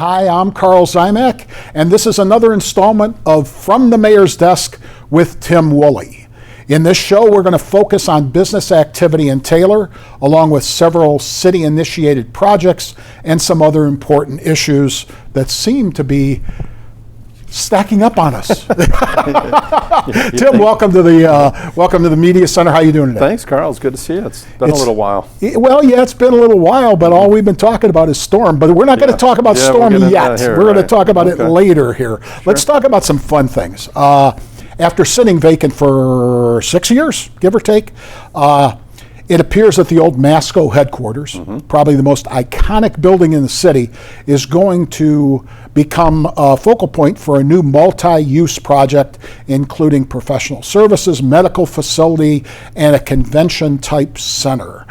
Hi, I'm Carl Zymak, and this is another installment of From the Mayor's Desk with Tim Woolley. In this show, we're going to focus on business activity in Taylor, along with several city-initiated projects and some other important issues that seem to be stacking up on us. Tim, welcome to the Media Center. How you doing today? Thanks, Carl. It's good to see you. It's been a little while. Well, yeah, it's been a little while, but all we've been talking about is Storm. But we're not going to talk about Storm yet. We're going to talk about it later here. Sure. Let's talk about some fun things. After sitting vacant for 6 years, give or take, it appears that the old Masco headquarters, probably the most iconic building in the city, is going to become a focal point for a new multi-use project, including professional services, medical facility, and a convention-type center.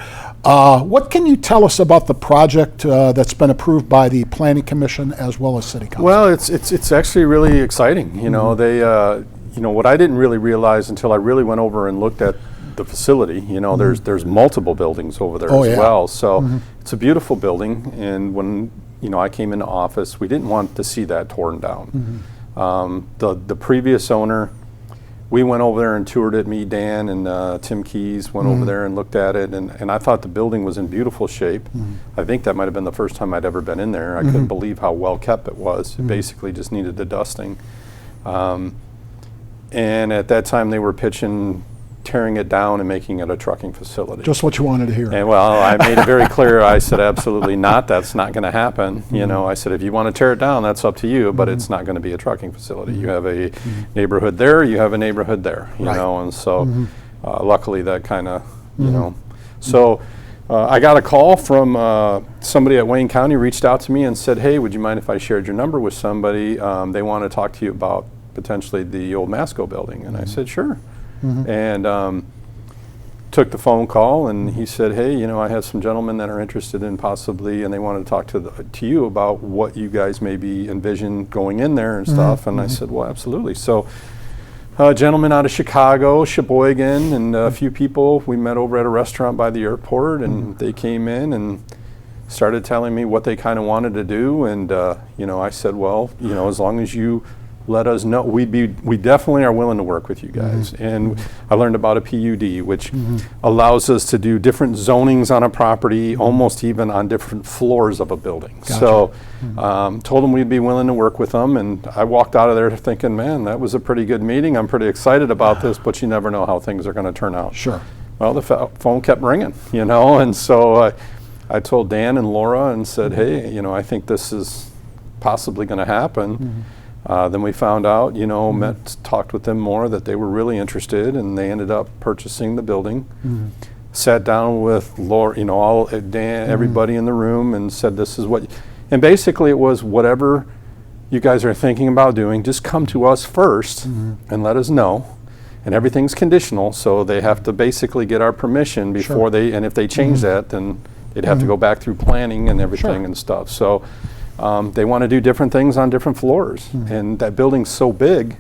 What can you tell us about the project that's been approved by the Planning Commission as well as City Council? Well, it's actually really exciting. You know, what I didn't really realize until I really went over and looked at the facility, there's multiple buildings over there as well. So it's a beautiful building, and when I came into office, we didn't want to see that torn down. The previous owner, we went over there and toured it. Me, Dan, and Tim Keys went over there and looked at it, and I thought the building was in beautiful shape. I think that might have been the first time I'd ever been in there. I couldn't believe how well kept it was. It basically just needed the dusting. And at that time, they were pitching tearing it down and making it a trucking facility. Just what you wanted to hear. And well, I made it very clear. I said, absolutely not. That's not going to happen. I said, if you want to tear it down, that's up to you, but it's not going to be a trucking facility. You have a neighborhood there, you have a neighborhood there, and so luckily that kind of, So I got a call from somebody at Wayne County, reached out to me and said, hey, would you mind if I shared your number with somebody? They want to talk to you about potentially the old Masco building. And I said, sure. And took the phone call, and he said, hey, I have some gentlemen that are interested in possibly, and they wanted to talk to you about what you guys maybe envision going in there and stuff. And I said, well, absolutely. So a gentleman out of Chicago, Sheboygan, and a few people, we met over at a restaurant by the airport, and they came in and started telling me what they kind of wanted to do. And, I said, well, as long as you let us know, we definitely are willing to work with you guys. And I learned about a PUD, which allows us to do different zonings on a property, almost even on different floors of a building. Gotcha. So told them we'd be willing to work with them, and I walked out of there thinking, man, that was a pretty good meeting. I'm pretty excited about this, but you never know how things are going to turn out. Sure. Well, the phone kept ringing, and so I told Dan and Laura and said, hey, I think this is possibly going to happen. Then we found out, talked with them more, that they were really interested, and they ended up purchasing the building. Sat down with Laura, Dan, everybody in the room, and said, this is what, and basically it was, whatever you guys are thinking about doing, just come to us first and let us know. And everything's conditional, so they have to basically get our permission before they, and if they change that, then they'd have to go back through planning and everything and stuff. So they want to do different things on different floors, and that building's so big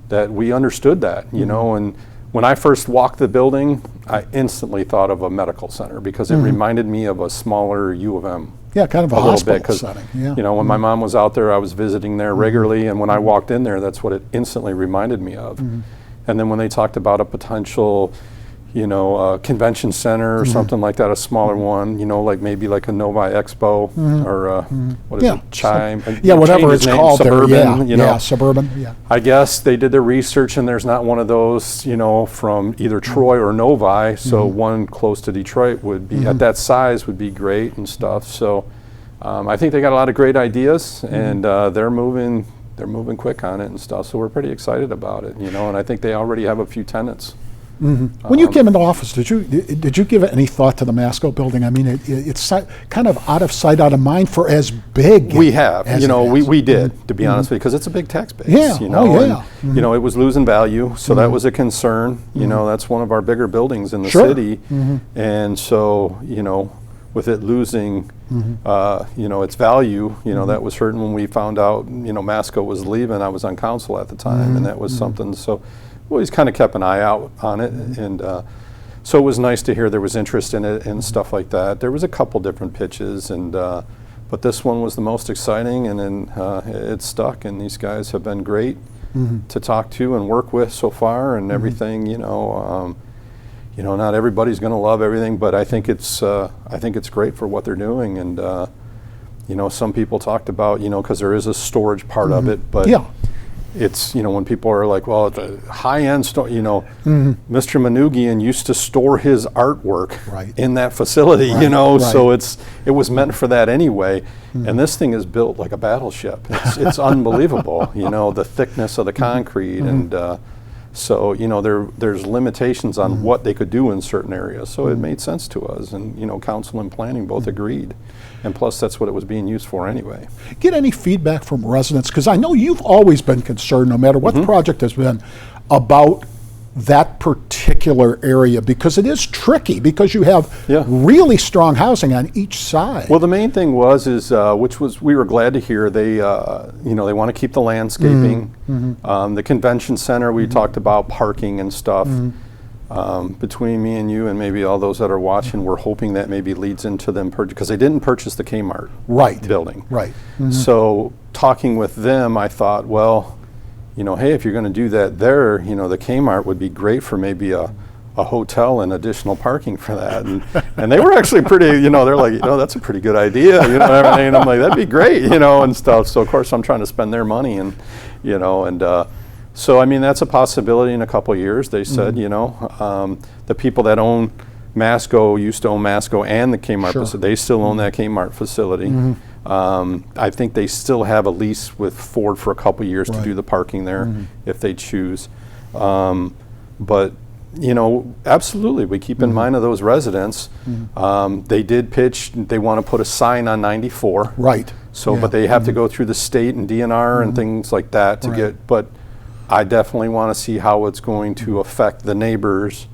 that we understood that, and when I first walked the building, I instantly thought of a medical center because it reminded me of a smaller U of M. Yeah, kind of a hospital setting. Yeah. When my mom was out there, I was visiting there regularly, and when I walked in there, that's what it instantly reminded me of. And then when they talked about a potential convention center or something like that, a smaller one, like maybe like a Novi Expo or what is it, Chime? Whatever it's called Suburban, there. Suburban, yeah. I guess they did their research, and there's not one of those, from either Troy or Novi, so one close to Detroit would be, at that size, would be great and stuff. So I think they got a lot of great ideas, and they're moving quick on it and stuff, so we're pretty excited about it, and I think they already have a few tenants. When you came into office, did you give any thought to the Masco building? I mean, it's kind of out of sight, out of mind for as big. We have, we did, to be honest with you, because it's a big tax base. Yeah, and, it was losing value, so that was a concern. That's one of our bigger buildings in the city, and so with it losing, its value, that was hurting when we found out, Masco was leaving. I was on council at the time, and that was something. So. Always kind of kept an eye out on it, and so it was nice to hear there was interest in it and stuff like that. There was a couple different pitches, and But this one was the most exciting, and then it stuck, and these guys have been great to talk to and work with so far, and everything. Not everybody's going to love everything, but I think it's great for what they're doing. And some people talked about, because there is a storage part of it, but it's, when people are like, well, it's a high-end store, Mr. Manoogian used to store his artwork in that facility, so it was meant for that anyway. And this thing is built like a battleship. It's unbelievable, the thickness of the concrete, and so there's limitations on what they could do in certain areas. So it made sense to us, and council and planning both agreed. And plus, that's what it was being used for anyway. Get any feedback from residents? Because I know you've always been concerned, no matter what the project has been, about that particular area, because it is tricky, because you have really strong housing on each side. Well, the main thing was we were glad to hear they want to keep the landscaping. The convention center, we talked about parking and stuff. Between me and you and maybe all those that are watching, we're hoping that maybe leads into them because they didn't purchase the Kmart building. So talking with them, I thought, well, hey, if you're going to do that there, the Kmart would be great for maybe a hotel and additional parking for that. And they were actually pretty, they're like, that's a pretty good idea, everything. And I'm like, that'd be great, and stuff. So of course I'm trying to spend their money, and so, I mean, that's a possibility in a couple of years. They said, the people that own Masco used to own Masco and the Kmart facility. They still own that Kmart facility. I think they still have a lease with Ford for a couple of years to do the parking there if they choose. But, absolutely, we keep in mind of those residents. They did pitch, they want to put a sign on 94. So, but they have to go through the state and DNR and things like that to get, but I definitely want to see how it's going to affect the neighbors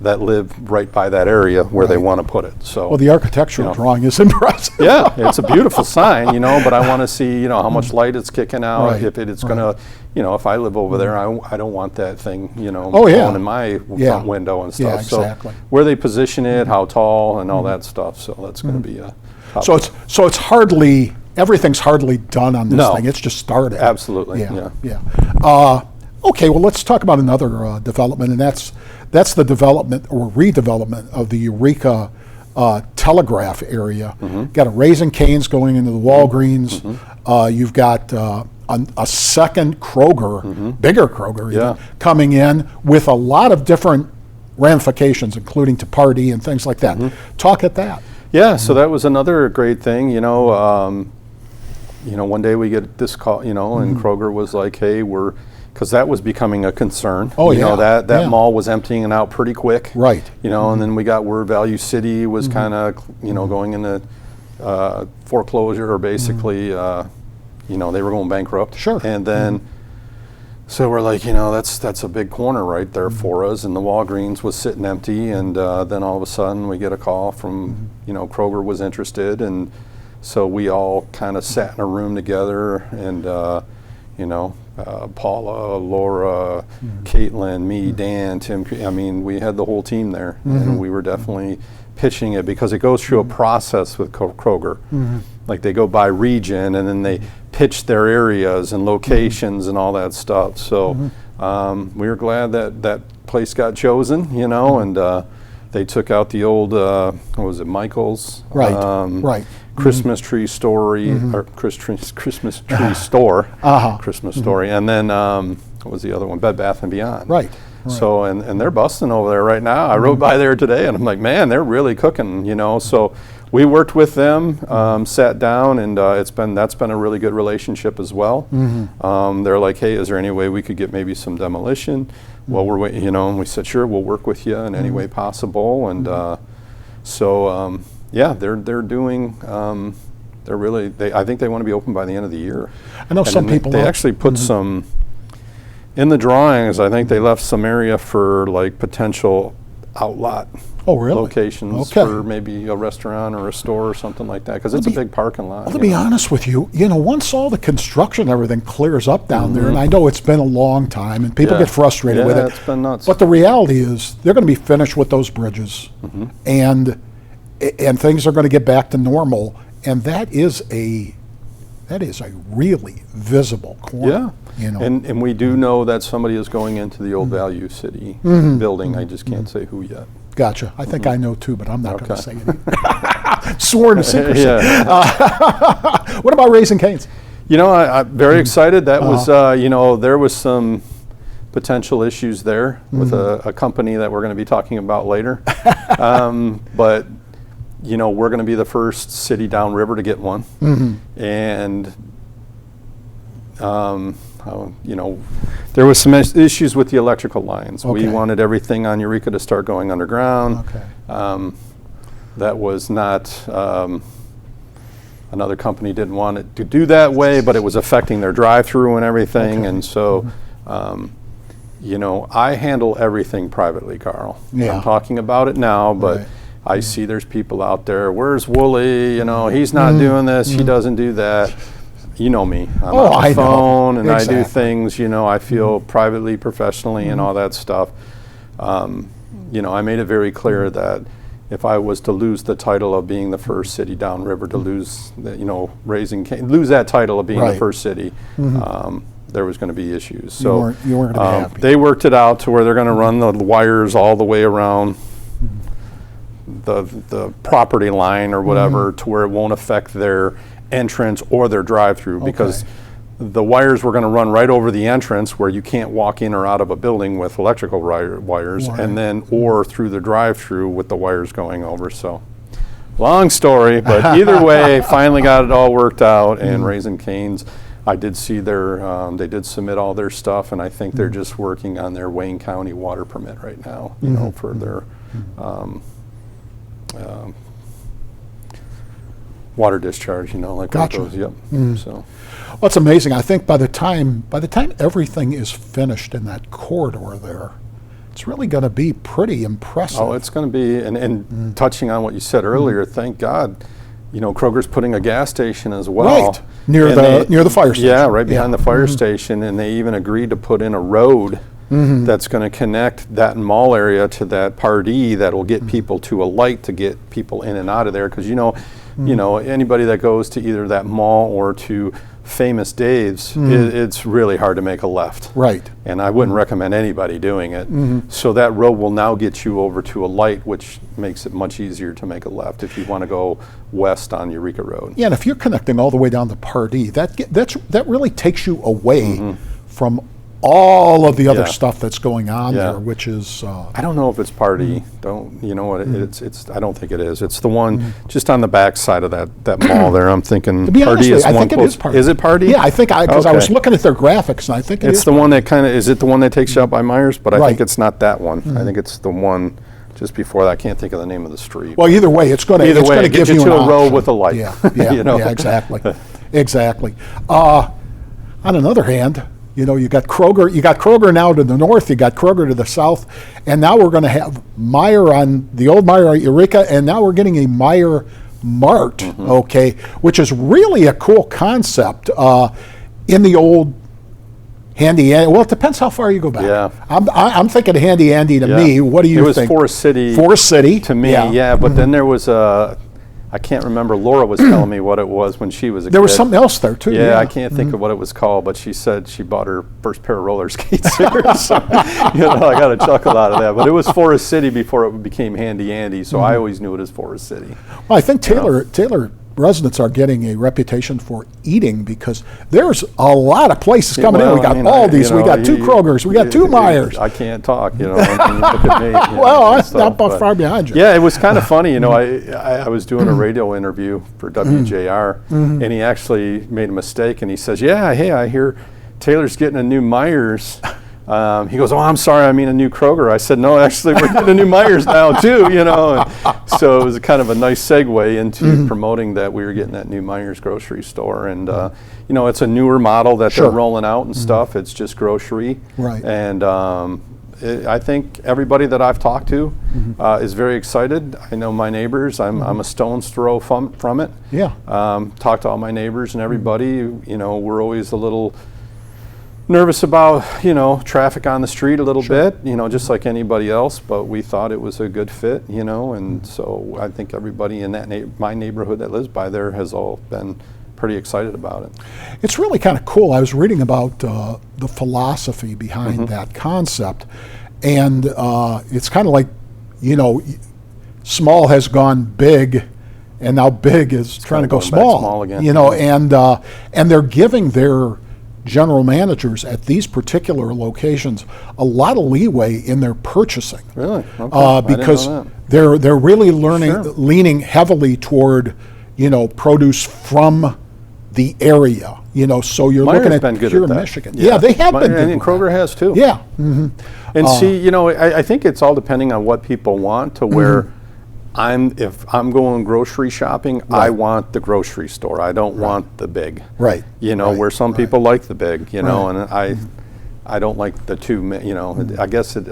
that live right by that area where they want to put it. So, well, the architectural drawing is impressive. Yeah, it's a beautiful sign, but I want to see, how much light it's kicking out. If it's going to, if I live over there, I don't want that thing, blowing in my front window and stuff. So where they position it, how tall, and all that stuff. So that's going to be a tough one. So it's hardly, everything's hardly done on this thing. It's just started. Absolutely. Okay, well, let's talk about another development, and that's the development or redevelopment of the Eureka Telegraph area. Got a Raising Cane's going into the Walgreens. You've got a second Kroger, bigger Kroger, even, coming in with a lot of different ramifications, including to party and things like that. Talk at that. Yeah, so that was another great thing. One day we get this call, and Kroger was like, hey, because that was becoming a concern. That mall was emptying out pretty quick. And then we got word Value City was kind of, going into foreclosure, or basically, they were going bankrupt. And then, so we're like, that's a big corner right there for us. And the Walgreens was sitting empty, and then all of a sudden we get a call from, Kroger was interested, and so we all kind of sat in a room together, and Paula, Laura, Caitlin, me, Dan, Tim. I mean, we had the whole team there, and we were definitely pitching it because it goes through a process with Kroger. Like they go by region, and then they pitch their areas and locations and all that stuff. So we were glad that that place got chosen, and they took out the old, what was it, Michael's? Christmas tree story, or Christmas tree store, Christmas story, and then what was the other one? Bed Bath & Beyond. So, and they're busting over there right now. I rode by there today, and I'm like, man, they're really cooking, So we worked with them, sat down, and that's been a really good relationship as well. They're like, hey, is there any way we could get maybe some demolition? Well, we're waiting, and we said, sure, we'll work with you in any way possible, and so. They're doing. They're really. I think they want to be open by the end of the year. I know some people. They actually put some in the drawings. I think they left some area for like potential outlot locations for maybe a restaurant or a store or something like that, because it's a big parking lot. To be honest with you, once all the construction and everything clears up down there, and I know it's been a long time, and people get frustrated with it. It's been nuts. But the reality is, they're going to be finished with those bridges, and things are going to get back to normal. And that is a really visible corner. Yeah, and we do know that somebody is going into the old Value City building. I just can't say who yet. Gotcha. I think I know too, but I'm not going to say it. Sworn to secrecy. What about Raising Cane's? I'm very excited. That was, there was some potential issues there with a company that we're going to be talking about later. But we're going to be the first city downriver to get one. And, there was some issues with the electrical lines. Okay. We wanted everything on Eureka to start going underground. Okay. That was not, another company didn't want it to do that way, but it was affecting their drive-through and everything. Okay. And so, I handle everything privately, Carl. Yeah. I'm talking about it now, but right. I see there's people out there, where's Wooly? He's not doing this, he doesn't do that. You know me. I'm on the phone and exactly. I do things, I feel privately, professionally, and all that stuff. I made it very clear that if I was to lose the title of being the first city downriver, to lose, lose that title of being right. the first city, there was going to be issues. So you weren't going to be happy. They worked it out to where they're going to run the wires all the way around the property line or whatever, to where it won't affect their entrance or their drive-through, because the wires were going to run right over the entrance where you can't walk in or out of a building with electrical wires, and then or through the drive-through with the wires going over. So long story, but either way, finally got it all worked out. And Raising Cane's, I did see they did submit all their stuff, and I think they're just working on their Wayne County water permit right now, for their water discharge, like gotcha. Those. Yep. So, well, it's amazing. I think by the time everything is finished in that corridor there, it's really going to be pretty impressive. Oh, it's going to be, and touching on what you said earlier, thank God, Kroger's putting a gas station as well. Right, near the fire station. Yeah, right behind the fire station, and they even agreed to put in a road that's going to connect that mall area to that Pardee that will get people to a light to get people in and out of there, because anybody that goes to either that mall or to Famous Dave's, it's really hard to make a left. Right. And I wouldn't recommend anybody doing it. So that road will now get you over to a light, which makes it much easier to make a left if you want to go west on Eureka Road. Yeah, and if you're connecting all the way down to Pardee, that really takes you away from all of the other stuff that's going on there, which is I don't know if it's Pardee. It's I don't think it is. It's the one just on the back side of that mall there. I'm thinking Pardee is one. I think it is Pardee. Is it Pardee? Yeah, I think because I was looking at their graphics, and I think it's the one that is it the one that takes you out by Myers? But I think it's not that one. I think it's the one just before that. I can't think of the name of the street. Well, either way, it's going to give you to an a road option. with a light. Yeah, exactly. On another hand, you got Kroger now to the north, you got Kroger to the south, and now we're going to have Meijer on the old Meijer at Eureka, and now we're getting a Meijer Mart, which is really a cool concept in the old Handy Andy. Well, it depends how far you go back. Yeah. I'm thinking Handy Andy to me. What do you think? It was Forest City. Forest City. To me, but then there was I can't remember. Laura was telling me what it was when she was a kid. There was something else there, too. Yeah, I can't think of what it was called, but she said she bought her first pair of roller skates there. So, I got a chuckle out of that. But it was Forest City before it became Handy Andy, so I always knew it as Forest City. Well, I think Taylor residents are getting a reputation for eating, because there's a lot of places coming in. We got Aldi's, we got two Krogers, we got two Meijers. I can't talk, and you look at me. Well, I'm not far behind you. Yeah, it was kind of funny. I was doing a radio interview for WJR, and he actually made a mistake, and he says, hey, I hear Taylor's getting a new Myers. He goes, I'm sorry, I mean a new Kroger. I said, no, actually, we're getting a new Myers now, too, And so it was kind of a nice segue into promoting that we were getting that new Myers grocery store. And, it's a newer model that they're rolling out and stuff. It's just grocery. Right. And I think everybody that I've talked to is very excited. I know my neighbors. I'm a stone's throw from it. Yeah. Talk to all my neighbors and everybody. We're always a little nervous about, traffic on the street a little bit, just like anybody else, but we thought it was a good fit, and so I think everybody in that my neighborhood that lives by there has all been pretty excited about it. It's really kind of cool. I was reading about the philosophy behind that concept, and it's kind of like, small has gone big, and now big is trying to go small again. And they're giving their general managers at these particular locations a lot of leeway in their purchasing. Really? Okay. Because they're really leaning heavily toward, produce from the area. So you're Meijer's looking at been good pure at that. Michigan. Yeah, they have been good. And Kroger has too. Yeah. And see, I think it's all depending on what people want, to where if I'm going grocery shopping, I want the grocery store. I don't want the big. Right. Where some people like the big, and I don't like the two, I guess it,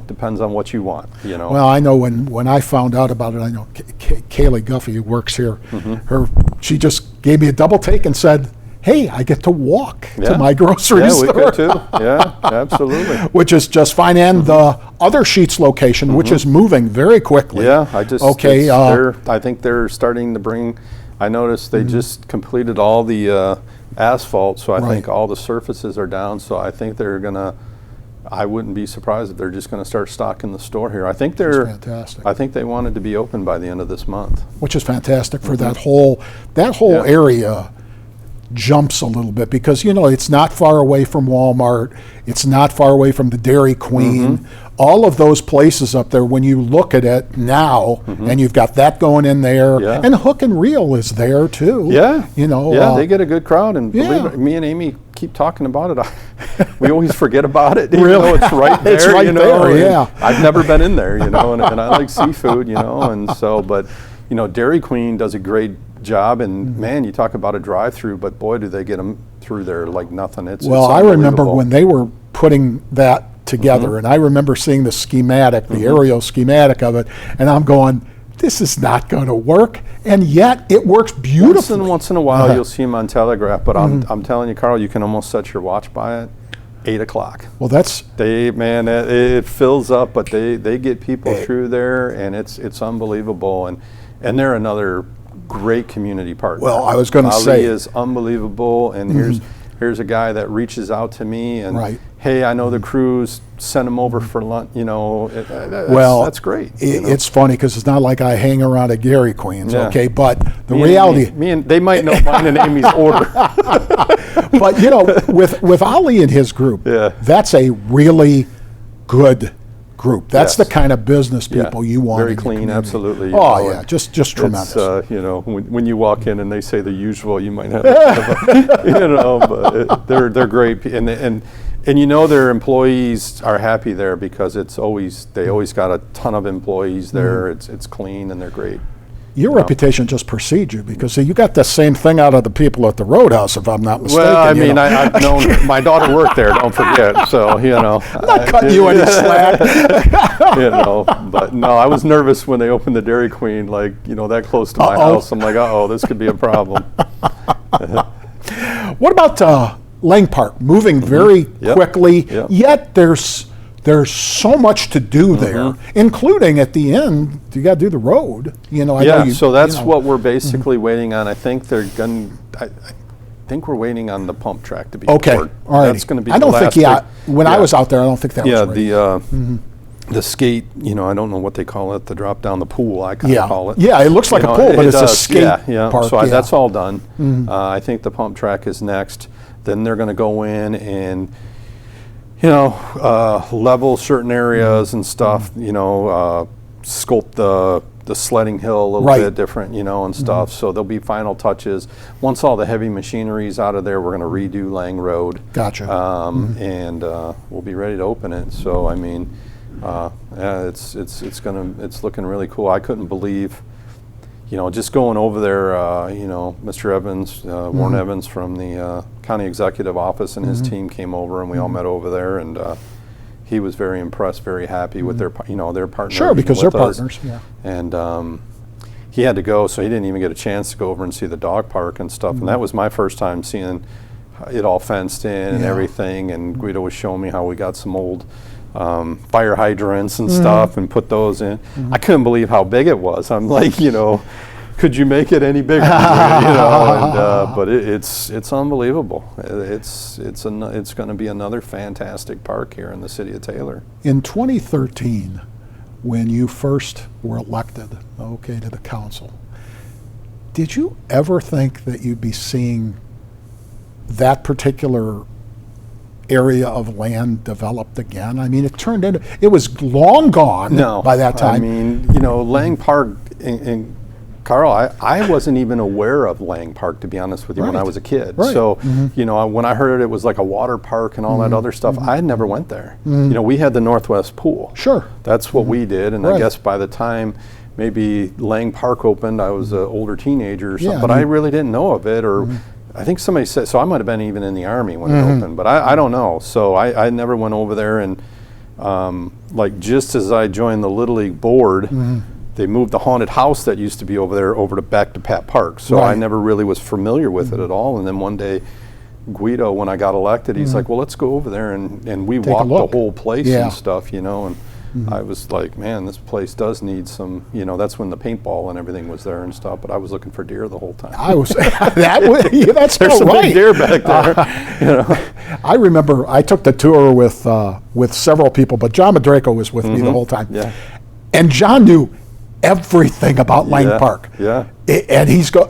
depends on what you want, Well, I know when I found out about it, I know Kaylee Guffey, who works here, she just gave me a double take and said, hey, I get to walk to my grocery store. Yeah, we could too. Yeah, absolutely. Which is just fine. And the other Sheetz location, which is moving very quickly. Yeah, I think they're starting to bring, I noticed they just completed all the asphalt, so I think all the surfaces are down, so I think they're going to, I wouldn't be surprised if they're just going to start stocking the store here. I think That's fantastic. I think they wanted to be open by the end of this month. Which is fantastic for that whole area. Jumps a little bit because it's not far away from Walmart, it's not far away from the Dairy Queen, all of those places up there. When you look at it now, and you've got that going in there, and Hook and Reel is there too. They get a good crowd, and believe it, me and Amy keep talking about it. We always forget about it, even though it's right there. It's right there. Yeah, I've never been in there, and I like seafood, and so, but Dairy Queen does a great job, and man, you talk about a drive-through, but boy, do they get them through there like nothing. It's I remember when they were putting that together, and I remember seeing the schematic, the aerial schematic of it, and I'm going, this is not going to work, and yet it works beautifully. Once in a while, you'll see them on Telegraph, but I'm telling you, Carl, you can almost set your watch by it. 8 o'clock. Well, it fills up, but they get people through there, and it's unbelievable, and they're another great community partner. Well, I was going to say, Ali is unbelievable, and here's a guy that reaches out to me, and hey, I know the crews, send him over for lunch. That's great. It's funny because it's not like I hang around at Dairy Queen's, okay? But the reality, they might know mine and Amy's order. But with Ali and his group, that's a really good group. That's the kind of business people you want. Very clean, absolutely. Just tremendous. When you walk in and they say the usual, you might have, but they're great, and their employees are happy there because they always got a ton of employees there. It's clean and they're great. Your reputation just precedes you because you got the same thing out of the people at the Roadhouse, if I'm not mistaken. Well, I've known my daughter worked there. Don't forget. So I'm not cutting you any slack. But no, I was nervous when they opened the Dairy Queen, that close to my house. I'm like, this could be a problem. What about Lang Park? Moving very quickly, yet there's so much to do there, including at the end, you got to do the road. So that's what we're basically waiting on. I think they're going. I think we're waiting on the pump track to be poured. All right. That's going to be. I don't think. When I was out there, I don't think that was ready. The skate. I don't know what they call it. The drop down the pool. I kind of call it. Yeah, it looks like a pool, but it's a skate park. So that's all done. I think the pump track is next. Then they're going to go in and level certain areas and stuff, sculpt the sledding hill a little bit different, and stuff. So there'll be final touches. Once all the heavy machinery's out of there, we're going to redo Lang Road. Gotcha. And we'll be ready to open it. So, it's looking really cool. I couldn't believe, just going over there, Mr. Evans, Warren Evans from the county executive office and his team came over and we all met over there, and he was very impressed, very happy with their partner. Sure, because they're partners. Yeah. And he had to go, so he didn't even get a chance to go over and see the dog park and stuff. And that was my first time seeing it all fenced in and everything, and Guido was showing me how we got some old fire hydrants and stuff and put those in. I couldn't believe how big it was. I'm like, could you make it any bigger? But it's unbelievable. It's going to be another fantastic park here in the city of Taylor. In 2013, when you first were elected, to the council, did you ever think that you'd be seeing that particular area of land developed again? I mean, it was long gone by that time. I mean, Lang Park, and Carl, I wasn't even aware of Lang Park, to be honest with you, when I was a kid. Right. So, when I heard it was like a water park and all that other stuff, I had never went there. We had the Northwest Pool. Sure. That's what we did, and I guess by the time maybe Lang Park opened, I was an older teenager or something, but I really didn't know of it, or I think somebody said, so I might have been even in the Army when it opened, but I don't know. So I never went over there, and just as I joined the Little League board, they moved the haunted house that used to be over there over to back to Pat Park. So I never really was familiar with it at all. And then one day, Guido, when I got elected, he's like, well, let's go over there, and we walked the whole place and stuff, and I was like, man, this place does need some, that's when the paintball and everything was there and stuff, but I was looking for deer the whole time. I was, that's There's some right. big deer back there. I remember I took the tour with several people, but John Madraco was with me the whole time. Yeah. And John knew everything about Lang Park. Yeah. And he's the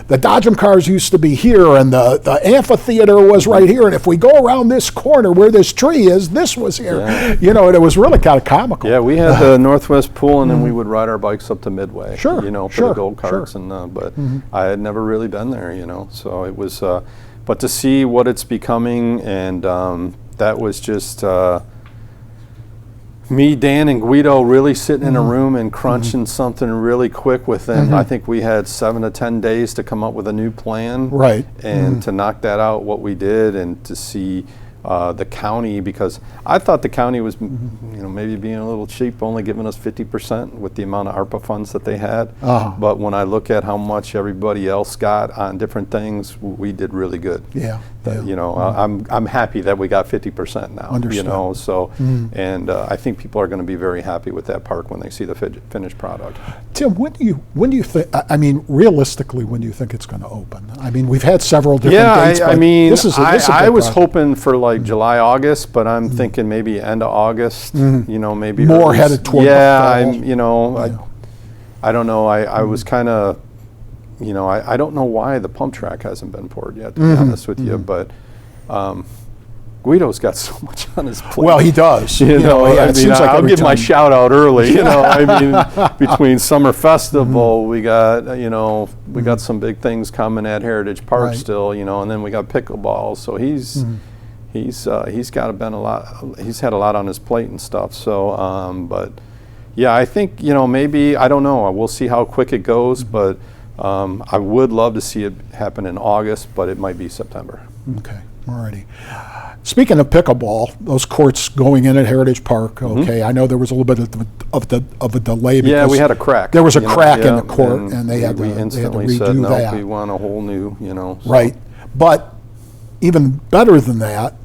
Dodgem cars used to be here, and the amphitheater was right here, and if we go around this corner where this tree is, this was here. And it was really kind of comical. Yeah, we had the Northwest Pool, and then we would ride our bikes up to Midway. Sure. For the gold carts, but I had never really been there, so it was, but to see what it's becoming, and that was just, me, Dan, and Guido really sitting in a room and crunching something really quick within, I think we had 7 to 10 days to come up with a new plan. Right. And to knock that out, what we did, and to see the county, because I thought the county was, maybe being a little cheap, only giving us 50% with the amount of ARPA funds that they had. But when I look at how much everybody else got on different things, we did really good. Yeah. I'm happy that we got 50% now. Understood. So, and I think people are going to be very happy with that park when they see the finished product. Tim, when do you think? I mean, realistically, when do you think it's going to open? I mean, we've had several different dates. I mean, I was hoping for like July, August, but I'm thinking maybe end of August. Maybe more headed toward the fall. I don't know. I was kind of. I don't know why the pump track hasn't been poured yet, to be honest with you, but Guido's got so much on his plate. Well, he does. I'll give my shout out early. Between Summer Festival, we got we got some big things coming at Heritage Park still, and then we got pickleball. So he's got he's had a lot on his plate and stuff. So, but yeah, I think maybe, I don't know. We'll see how quick it goes, but. I would love to see it happen in August, but it might be September. Okay, alrighty. Speaking of pickleball, those courts going in at Heritage Park. Okay, I know there was a little bit of a delay. Yeah, we had a crack. There was a crack in the court, and they had to instantly redo said, no, that. we want a whole new, So. Right, but even better than that,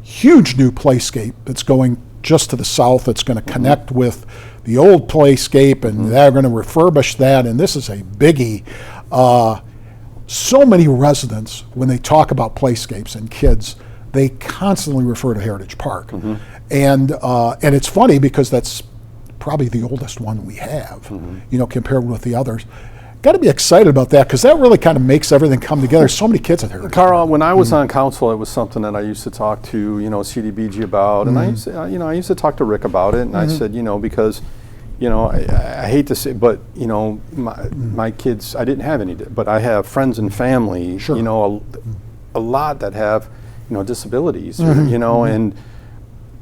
huge new playscape that's going just to the south. It's going to connect with the old playscape, and they're going to refurbish that, and this is a biggie. So many residents, when they talk about playscapes and kids, they constantly refer to Heritage Park. And it's funny because that's probably the oldest one we have, compared with the others. Got to be excited about that, because that really kind of makes everything come together. So many kids at Heritage Park. Carl, when I was on council, it was something that I used to talk to, CDBG about, and I used to talk to Rick about it, and I said, because, I hate to say, but my kids, I didn't have any, but I have friends and family, a lot that have, disabilities, and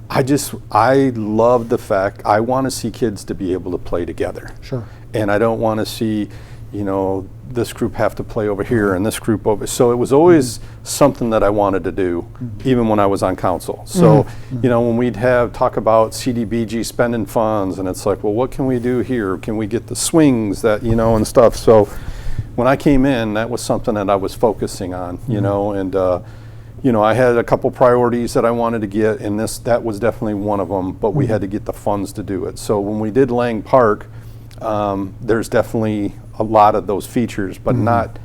I love the fact, I want to see kids to be able to play together. Sure. And I don't want to see, this group have to play over here and this group over. So it was always something that I wanted to do, even when I was on council. So, when we'd talk about CDBG spending funds, and it's like, well, what can we do here? Can we get the swings that, and stuff? So when I came in, that was something that I was focusing on, you know, and I had a couple priorities that I wanted to get, and that was definitely one of them, but we had to get the funds to do it. So when we did Lang Park, there's definitely a lot of those features, but not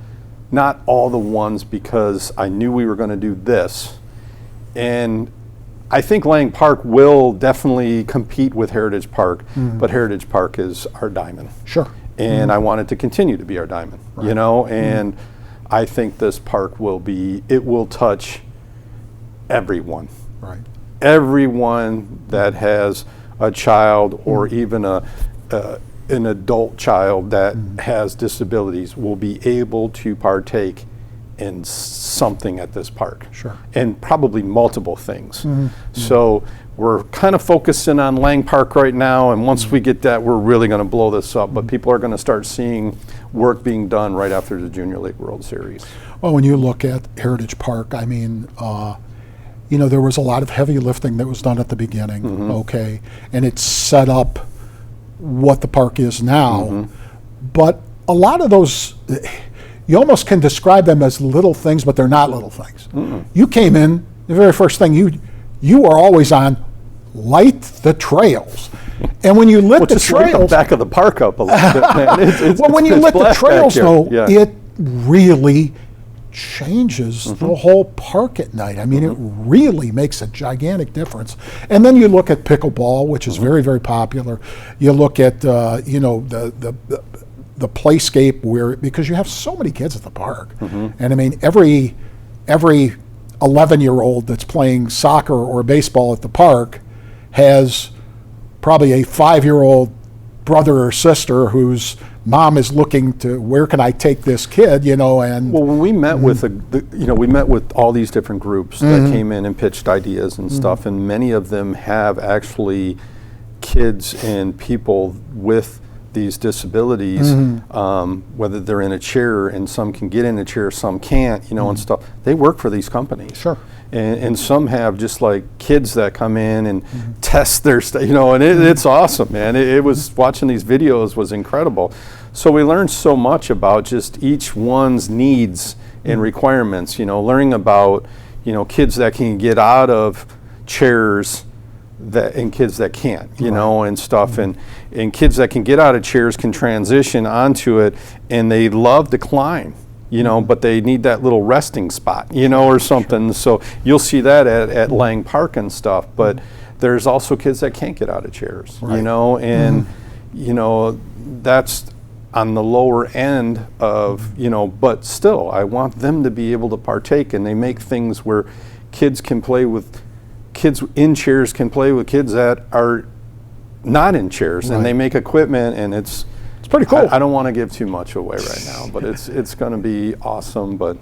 all the ones, because I knew we were going to do this. And I think Lang Park will definitely compete with Heritage Park, but Heritage Park is our diamond. Sure. And I want it to continue to be our diamond, you know, and I think this park it will touch everyone. Right. Everyone that has a child or even an adult child that has disabilities will be able to partake in something at this park. Sure. And probably multiple things. So we're kind of focusing on Lang Park right now, and once we get that, we're really going to blow this up. But people are going to start seeing work being done right after the Junior League World Series. Well, when you look at Heritage Park, I mean, there was a lot of heavy lifting that was done at the beginning, okay, and it set up what the park is now. But a lot of those, you almost can describe them as little things, but they're not little things. You came in, the very first thing you were always on, light the trails. And when you lit the just trails, light the back of the park up a little bit, man. Well, when you lit the trails, though, yeah. it really changes the whole park at night. I mean, it really makes a gigantic difference. And then you look at pickleball, which is very, very popular. You look at the playscape, because you have so many kids at the park, and I mean every 11-year-old that's playing soccer or baseball at the park has probably a 5-year-old brother or sister whose mom is looking to, where can I take this kid, and well, when we met with we met with all these different groups that came in and pitched ideas and stuff, and many of them have actually kids and people with these disabilities, whether they're in a chair, and some can get in a chair, some can't, and stuff. They work for these companies. Sure. And some have just like kids that come in and test their stuff, and it's awesome, man. It was, watching these videos was incredible. So we learned so much about just each one's needs and requirements, learning about, kids that can get out of chairs and kids that can't, and stuff, and kids that can get out of chairs can transition onto it, and they love to climb, but they need that little resting spot, or something. So you'll see that at Lang Park and stuff, but there's also kids that can't get out of chairs, and that's on the lower end of, but still, I want them to be able to partake, and they make things where kids can play with, kids in chairs can play with kids that are not in chairs, and they make equipment, and it's pretty cool. I don't want to give too much away right now, but it's going to be awesome. But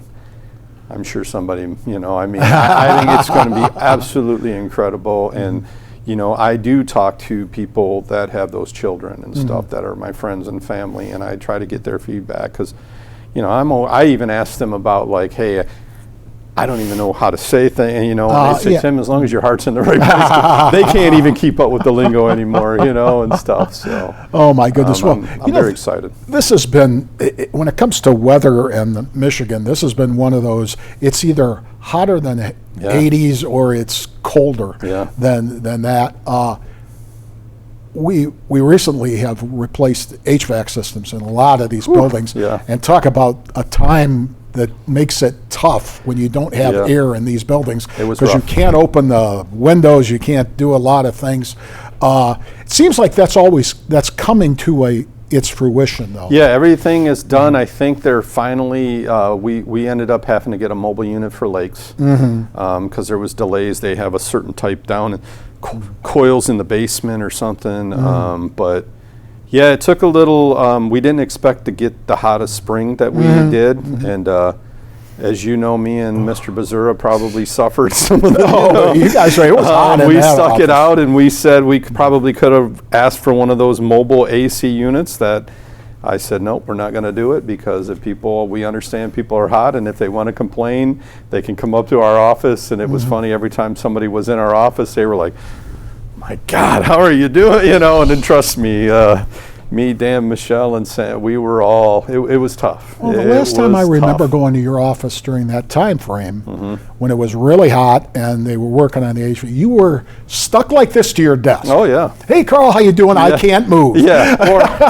I'm sure somebody, I think it's going to be absolutely incredible. And I do talk to people that have those children and stuff that are my friends and family, and I try to get their feedback, because I even ask them about, like, hey, I don't even know how to say things, and they say, Tim, as long as your heart's in the right place. They can't even keep up with the lingo anymore, and stuff. So. Oh my goodness! I'm very excited. This has been, when it comes to weather and Michigan, this has been one of those. It's either hotter than the 80s or it's colder than that. We recently have replaced HVAC systems in a lot of these buildings, and talk about a time that makes it tough when you don't have air in these buildings, because you can't open the windows, you can't do a lot of things. It seems like that's coming to its fruition, though. Yeah, everything is done. I think they're finally, we ended up having to get a mobile unit for lakes, because there was delays. They have a certain type down, and coils in the basement or something, but yeah, it took a little, we didn't expect to get the hottest spring that we did, and as you know, me and Mr. Bazura probably suffered some of the, you guys, it was hot in we that stuck office. it out, and we said we probably could have asked for one of those mobile AC units that I said, nope, we're not going to do it, because if we understand people are hot, and if they want to complain, they can come up to our office. And it was funny, every time somebody was in our office, they were like, my God, how are you doing? And then trust me, me, Dan, Michelle, and Sam, we were all, it was tough. Well, the last time I remember going to your office during that time frame, when it was really hot and they were working on the HVAC, you were stuck like this to your desk. Oh, yeah. Hey, Carl, how you doing? I can't move. Yeah,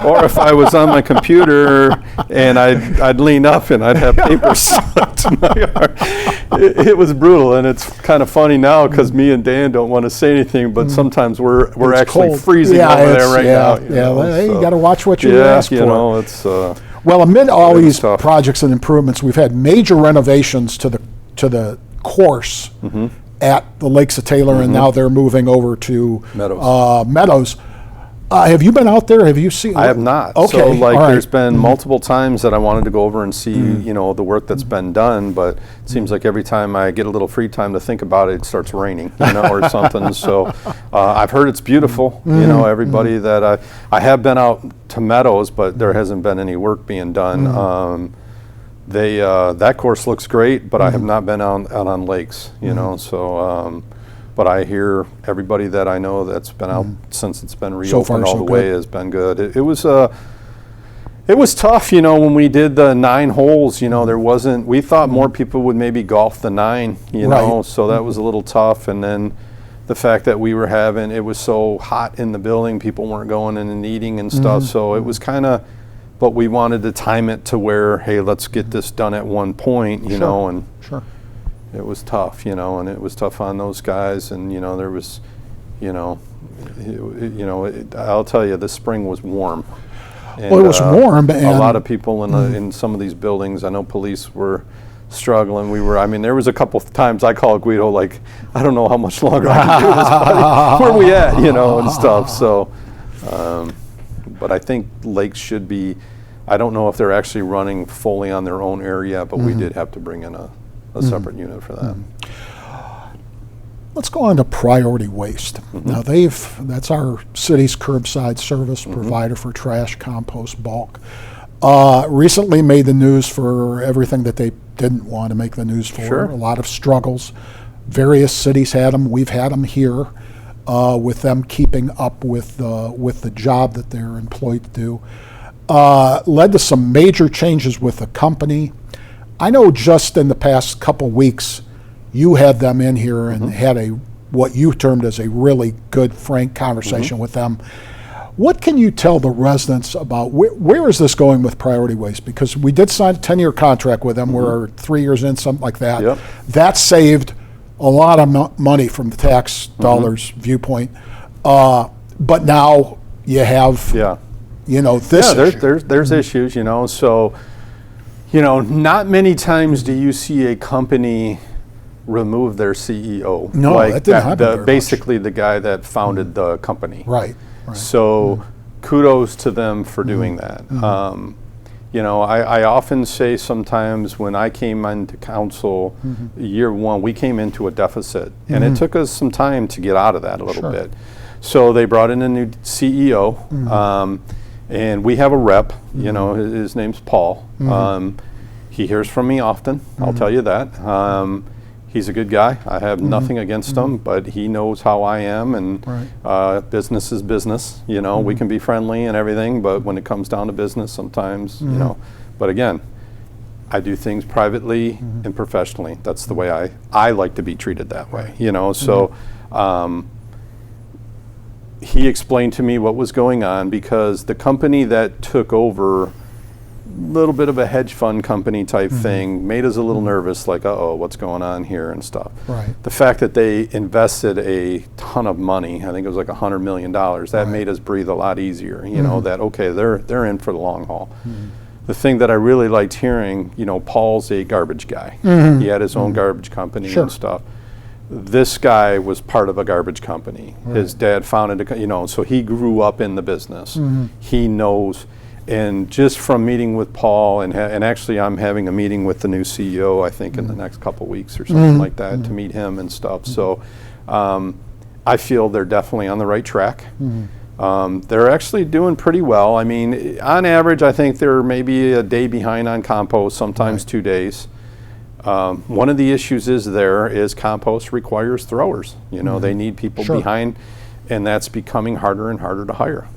or if I was on my computer and I'd lean up and I'd have paper stuck to my arm. It was brutal, and it's kind of funny now because me and Dan don't want to say anything, but sometimes we're actually cold. freezing over there right now. You got to watch what you ask for. It's well, amid all these tough. projects and improvements, we've had major renovations to the course at the Lakes of Taylor, and now they're moving over to Meadows. Have you been out there? Have you seen? I have not. Okay. So there's been multiple times that I wanted to go over and see, the work that's been done, but it seems like every time I get a little free time to think about it, it starts raining, or something. So I've heard it's beautiful. Everybody that I have been out to Meadows, but there hasn't been any work being done. That course looks great, but I have not been out on lakes. So. But I hear everybody that I know that's been out since it's been reopened so far, all so the good. way has been good. It was tough, when we did the 9 holes. There wasn't. We thought more people would maybe golf the 9, Right. So that was a little tough. And then the fact that we were it was so hot in the building, people weren't going in and eating and stuff. So it was kind of. But we wanted to time it to where, hey, let's get this done at one point, and. Sure. It was tough, and it was tough on those guys, and there was, I'll tell you, this spring was warm. And, well, it was warm, and a lot of people in some of these buildings. I know police were struggling. There was a couple of times I called Guido, like, I don't know how much longer I can do this, buddy. Where we at, and stuff. So, but I think lakes should be. I don't know if they're actually running fully on their own area, but we did have to bring in a separate unit for that. Let's go on to Priority Waste. Now that's our city's curbside service provider for trash, compost, bulk. Recently made the news for everything that they didn't want to make the news for. Sure. A lot of struggles. Various cities had them. We've had them here with them keeping up with the job that they're employed to do. Led to some major changes with the company. I know just in the past couple weeks, you had them in here and had what you termed as a really good, frank conversation with them. What can you tell the residents about where is this going with Priority Waste? Because we did sign a 10-year contract with them. We're 3 years in, something like that. Yep. That saved a lot of money from the tax dollars viewpoint. But now you have, this issue. There's issues, so. Not many times do you see a company remove their CEO. No, that didn't happen very basically the guy that founded the company. Right. So kudos to them for doing that. I often say sometimes when I came into council, year 1, we came into a deficit, and it took us some time to get out of that a little bit. So they brought in a new CEO. And we have a rep, his name's Paul. He hears from me often, I'll tell you that. He's a good guy. I have nothing against him, but he knows how I am, and business is business. We can be friendly and everything, but when it comes down to business, sometimes, But again, I do things privately and professionally. That's the way I like to be treated that way, So he explained to me what was going on because the company that took over, a little bit of a hedge fund company type thing, made us a little nervous, like, uh-oh, what's going on here and stuff. Right. The fact that they invested a ton of money, I think it was like $100 million, that made us breathe a lot easier, that, okay, they're in for the long haul. The thing that I really liked hearing, Paul's a garbage guy. He had his own garbage company and stuff. This guy was part of a garbage company. His dad founded so he grew up in the business. He knows, and just from meeting with Paul, and actually I'm having a meeting with the new CEO, I think in the next couple weeks or something like that, to meet him and stuff. So I feel they're definitely on the right track. They're actually doing pretty well. On average, I think they're maybe a day behind on compost, sometimes 2 days. One of the issues is compost requires throwers. They need people behind, and that's becoming harder and harder to hire.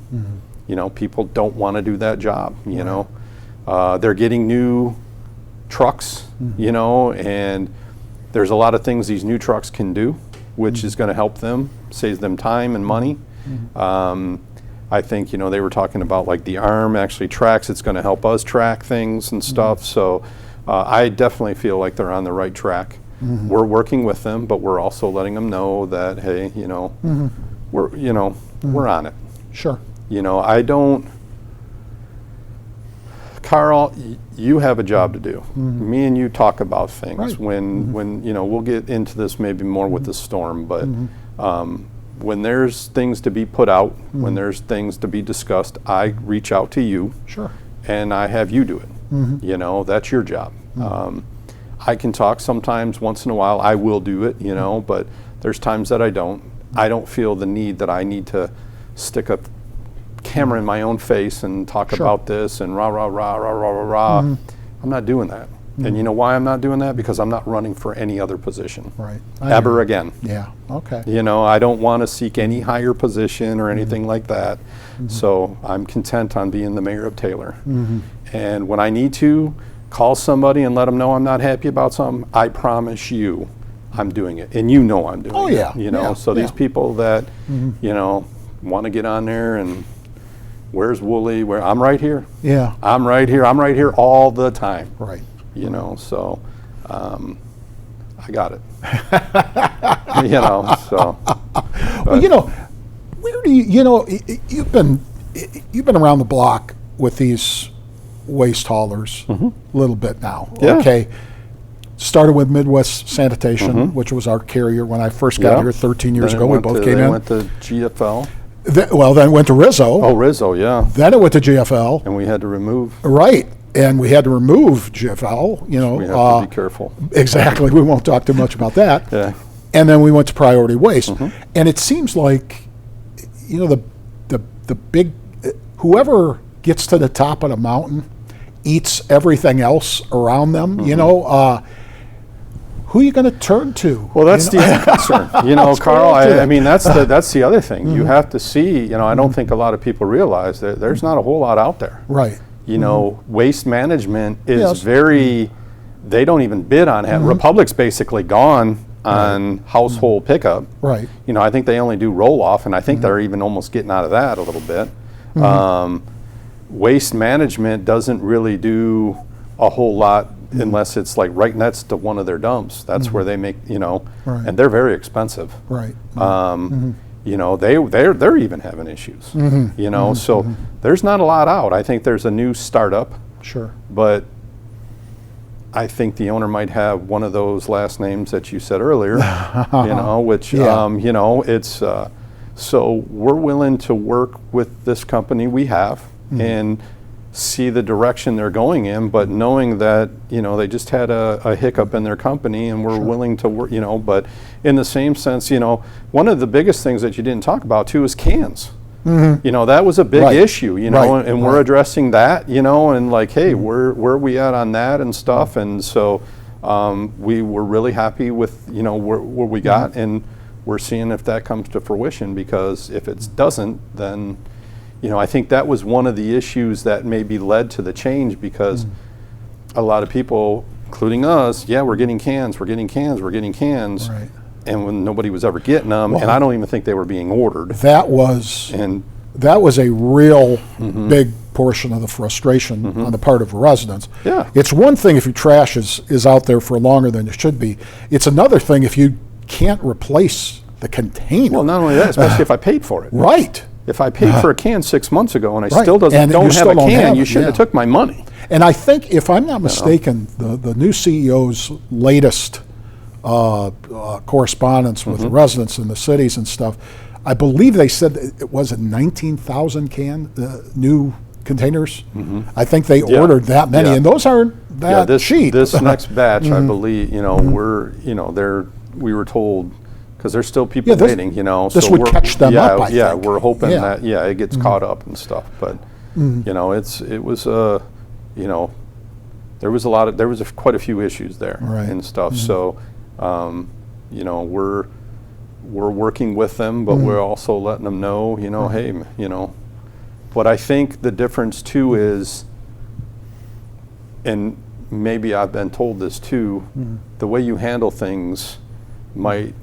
You know, people don't want to do that job, you know. They're getting new trucks, you know, and there's a lot of things these new trucks can do, which is going to help them, saves them time and money. I think, you know, they were talking about like the arm actually tracks. It's going to help us track things and stuff. So I definitely feel like they're on the right track. We're working with them, but we're also letting them know that, hey, you know, we're on it. Sure. You know, I don't, Carl, you have a job to do. Me and you talk about things. Right. When you know, we'll get into this maybe more with the storm, but when there's things to be put out, when there's things to be discussed, I reach out to you. Sure. And I have you do it. You know, that's your job. I can talk sometimes, once in a while, I will do it, you know, but there's times that I don't. I don't feel the need that I need to stick a camera in my own face and talk about this and rah, rah, rah, rah, rah, rah, rah. I'm not doing that. And you know why I'm not doing that? Because I'm not running for any other position. Right. Ever again. Yeah, okay. You know, I don't want to seek any higher position or anything like that. So I'm content on being the mayor of Taylor. And when I need to call somebody and let them know I'm not happy about something, I promise you I'm doing it. And you know I'm doing it. You know, so these people that, you know, want to get on there and where's Wooly? Where I'm right here. Yeah. I'm right here. I'm right here all the time. Right. You know, so I got it. You know, so. Well, you know, where do you know, you've been around the block with these waste haulers a little bit now. Yeah. Okay. Started with Midwest Sanitation, which was our carrier when I first got here 13 years ago. We both came in. Then went to GFL. Then it went to Rizzo. Oh, Rizzo, yeah. Then it went to GFL. And we had to remove. Right. And we had to remove GFL, you know. We have to be careful. Exactly. We won't talk too much about that. Yeah. And then we went to Priority Waste. And it seems like, you know, the big, whoever gets to the top of the mountain eats everything else around them, you know. Who are you going to turn to? Well, that's the other concern. You know, Carl, I mean, that's the other thing. You have to see, you know, I don't think a lot of people realize that there's not a whole lot out there. Right. You know, waste management is very, they don't even bid on it. Republic's basically gone on household pickup. Right. You know, I think they only do roll-off, and I think they're even almost getting out of that a little bit. Waste management doesn't really do a whole lot unless it's like right next to one of their dumps. That's where they make, you know, and they're very expensive. Right. You know, they're even having issues. You know, so there's not a lot out. I think there's a new startup. Sure. But I think the owner might have one of those last names that you said earlier. You know, which you know, it's so we're willing to work with this company we have and see the direction they're going in, but knowing that, you know, they just had a hiccup in their company and we're willing to work, you know, but in the same sense, you know, one of the biggest things that you didn't talk about too is cans. You know, that was a big issue, you know, and we're addressing that, you know, and like, hey, where are we at on that and stuff, and so we were really happy with, you know, where we got, and we're seeing if that comes to fruition, because if it doesn't, then, you know, I think that was one of the issues that maybe led to the change, because a lot of people, including us, we're getting cans, and when nobody was ever getting them, and I don't even think they were being ordered. That was a real big portion of the frustration on the part of residents. Yeah. It's one thing if your trash is out there for longer than it should be. It's another thing if you can't replace the container. Well, not only that, especially if I paid for it. Right. If I paid for a can 6 months ago and I still don't have a can, you shouldn't have took my money. And I think, if I'm not mistaken, the new CEO's latest correspondence with the residents in the cities and stuff, I believe they said it was 19,000 new containers. I think they ordered that many, and those aren't that cheap. This next batch, I believe, you know, we were told, because there's still people waiting, you know. This would catch them up, I think. We're hoping that, it gets caught up and stuff. But, you know, it was, you know, there was quite a few issues there and stuff. So, you know, we're working with them, but we're also letting them know, you know, hey, you know, But I think the difference too is, and maybe I've been told this too, the way you handle things might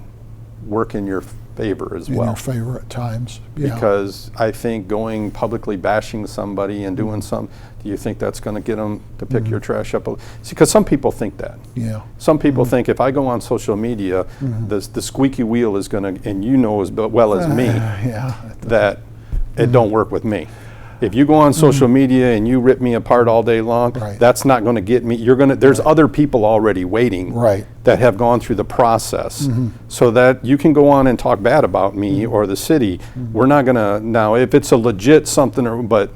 work in your favor as well. In your favor at times, yeah. Because I think going publicly bashing somebody and doing some, do you think that's going to get them to pick your trash up? See, because some people think that. Yeah. Some people think if I go on social media, the squeaky wheel is going to, and you know as well as me, that it don't work with me. If you go on social media and you rip me apart all day long, that's not going to get me. You're going to. There's other people already waiting that have gone through the process, so that you can go on and talk bad about me or the city. We're not going to now. If it's a legit something, but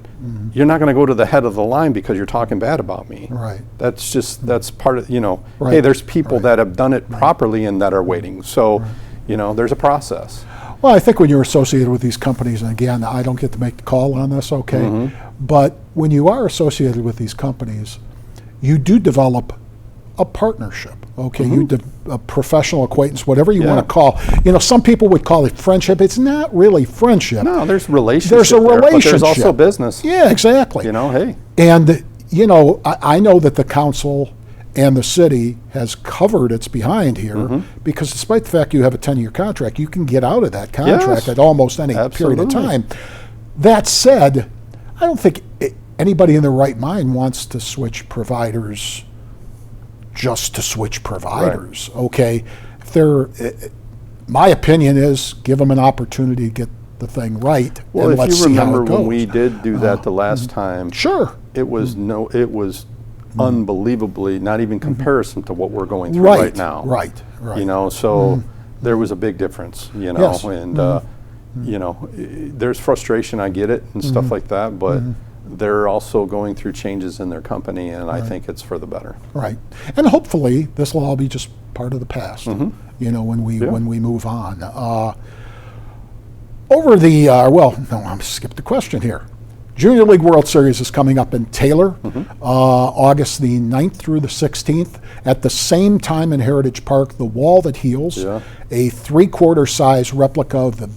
you're not going to go to the head of the line because you're talking bad about me. Right. That's just part of Hey, there's people that have done it properly and that are waiting. So, there's a process. Well, I think when you're associated with these companies, and again, I don't get to make the call on this, okay? But when you are associated with these companies, you do develop a partnership, okay? A professional acquaintance, whatever you want to call. Some people would call it friendship. It's not really friendship. No, there's relationship. There's a relationship. But there's also business. Yeah, exactly. Hey. And, I know that the council and the city has covered its behind here because despite the fact you have a 10-year contract, you can get out of that contract at almost any period of time. That said, I don't think anybody in their right mind wants to switch providers just to switch providers, okay? My opinion is give them an opportunity to get the thing right, and let's see how it goes. Well, if you remember when we did do that the last time, it was unbelievably not even comparison to what we're going through right now. Right. So there was a big difference, and there's frustration, I get it, and stuff like that, but they're also going through changes in their company, and I think it's for the better. Right. And hopefully this will all be just part of the past, when we move on. I'm skipped the question here. Junior League World Series is coming up in Taylor, August the 9th through the 16th. At the same time in Heritage Park, the Wall That Heals, a 3/4 size replica of the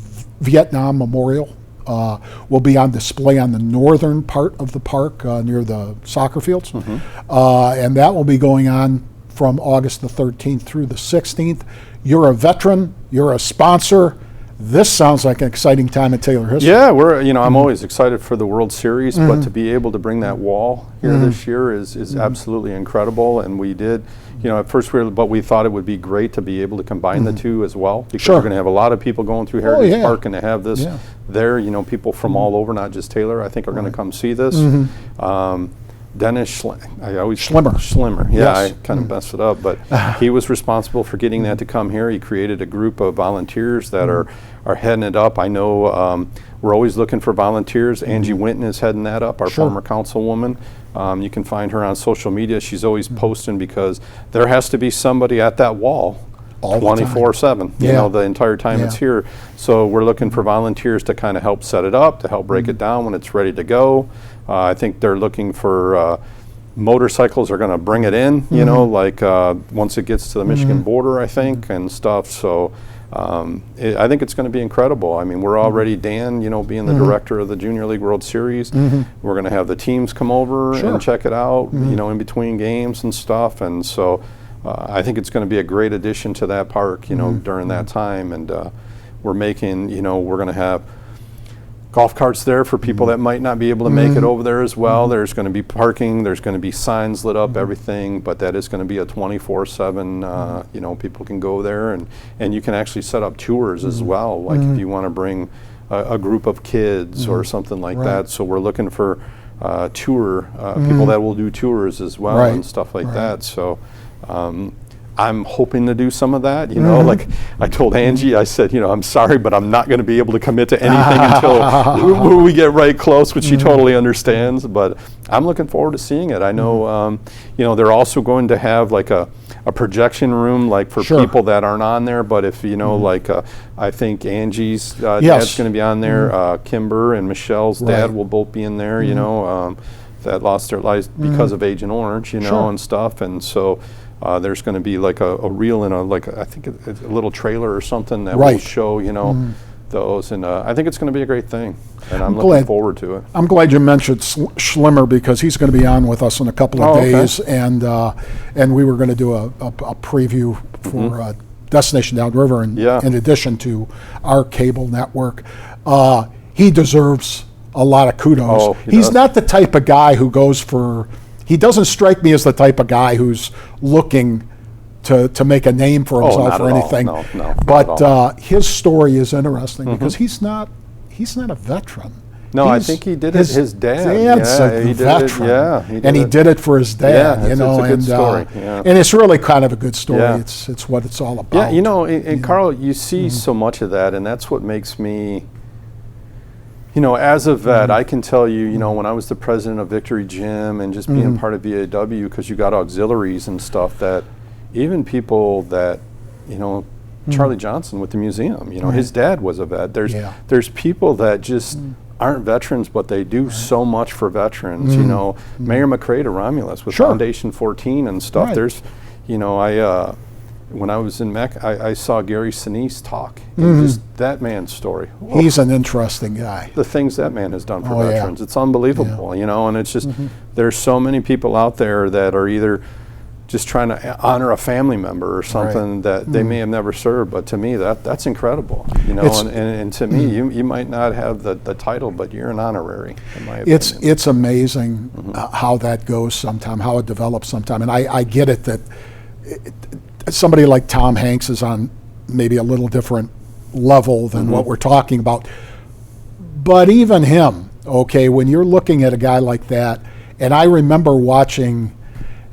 Vietnam Memorial, will be on display on the northern part of the park near the soccer fields. And that will be going on from August the 13th through the 16th. You're a veteran, you're a sponsor. This sounds like an exciting time in Taylor history. Yeah, I'm always excited for the World Series, but to be able to bring that wall here this year is absolutely incredible. And we did, at first we thought it would be great to be able to combine the two as well, because we're going to have a lot of people going through Heritage Park, and to have this there, people from all over, not just Taylor, I think are going to come see this. Dennis Schlimmer. Yeah, I kind of messed it up, but he was responsible for getting that to come here. He created a group of volunteers that are heading it up. I know we're always looking for volunteers. Angie Winton is heading that up, our former councilwoman. You can find her on social media. She's always posting, because there has to be somebody at that wall 24/7, the entire time it's here. So we're looking for volunteers to kind of help set it up, to help break it down when it's ready to go. I think they're looking for motorcycles are going to bring it in, once it gets to the Michigan border, I think, and stuff. So I think it's going to be incredible. I mean, we're already, Dan, being the director of the Junior League World Series, we're going to have the teams come over and check it out, in between games and stuff. And so I think it's going to be a great addition to that park, during that time. And we're making, we're going to have golf carts there for people that might not be able to make it over there as well. There's going to be parking, there's going to be signs lit up, everything, but that is going to be a 24/7, people can go there, and you can actually set up tours as well, like if you want to bring a group of kids or something like that. So we're looking for people that will do tours as well and stuff like that. So I'm hoping to do some of that, like I told Angie, I said, I'm sorry, but I'm not going to be able to commit to anything until we get right close, which she totally understands, but I'm looking forward to seeing it. I know, they're also going to have like a projection room, like for people that aren't on there, but if, I think Angie's dad's going to be on there, Kimber and Michelle's dad will both be in there, that lost their lives because of Agent Orange, and stuff, and so there's going to be like a reel in I think a little trailer or something that will show, those, and I think it's going to be a great thing, and I'm looking forward to it. I'm glad you mentioned Schlimmer, because he's going to be on with us in a couple of days, and we were going to do a preview for Destination Downriver, in addition to our cable network. He deserves a lot of kudos. He's not the type of guy who goes for. He doesn't strike me as the type of guy who's looking to make a name for himself or anything. No, but his story is interesting because he's not a veteran. No, I think he did it. His dad. Dad's a veteran. He did it for his dad. Yeah, it's a good story. And it's really kind of a good story. Yeah. It's what it's all about. Yeah, and Carl, you see so much of that, and that's what makes me. As a vet, I can tell you, when I was the president of Victory Gym and just being part of VAW, because you got auxiliaries and stuff, that even people that, Charlie Johnson with the museum, his dad was a vet. There's people that just aren't veterans, but they do so much for veterans. Mayor McCray to Romulus with Foundation 14 and stuff. There's, when I was in Mecca, I saw Gary Sinise talk. Just that man's story. Whoa. He's an interesting guy. The things that man has done for veterans, it's unbelievable, and it's just, there's so many people out there that are either just trying to honor a family member or something that they may have never served, but to me, that's incredible, and to me, you might not have the title, but you're an honorary, in my opinion. It's amazing how that goes sometime, how it develops sometime, and I get it that somebody like Tom Hanks is on maybe a little different level than what we're talking about. But even him, when you're looking at a guy like that, and I remember watching,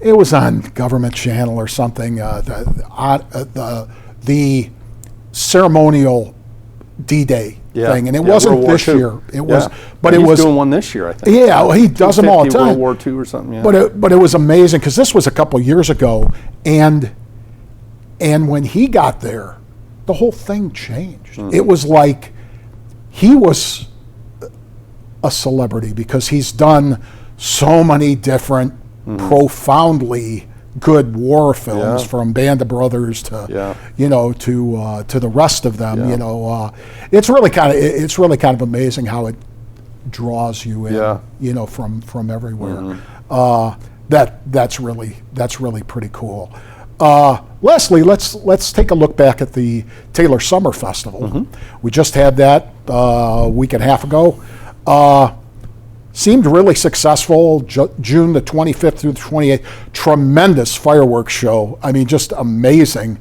it was on Government Channel or something, the ceremonial D-Day thing, and it wasn't this year. It was, but he's it was doing one this year, I think. Yeah, well, he does them all the time. World War II or something. Yeah. But it was amazing because this was a couple years ago, and when he got there, the whole thing changed. It was like he was a celebrity because he's done so many different profoundly good war films, from Band of Brothers to to the rest of them. It's really kind of amazing how it draws you in, from everywhere. That's really pretty cool. Leslie, let's take a look back at the Taylor Summer Festival. We just had that a week and a half ago. Seemed really successful. June the 25th through the 28th. Tremendous fireworks show. I mean, just amazing.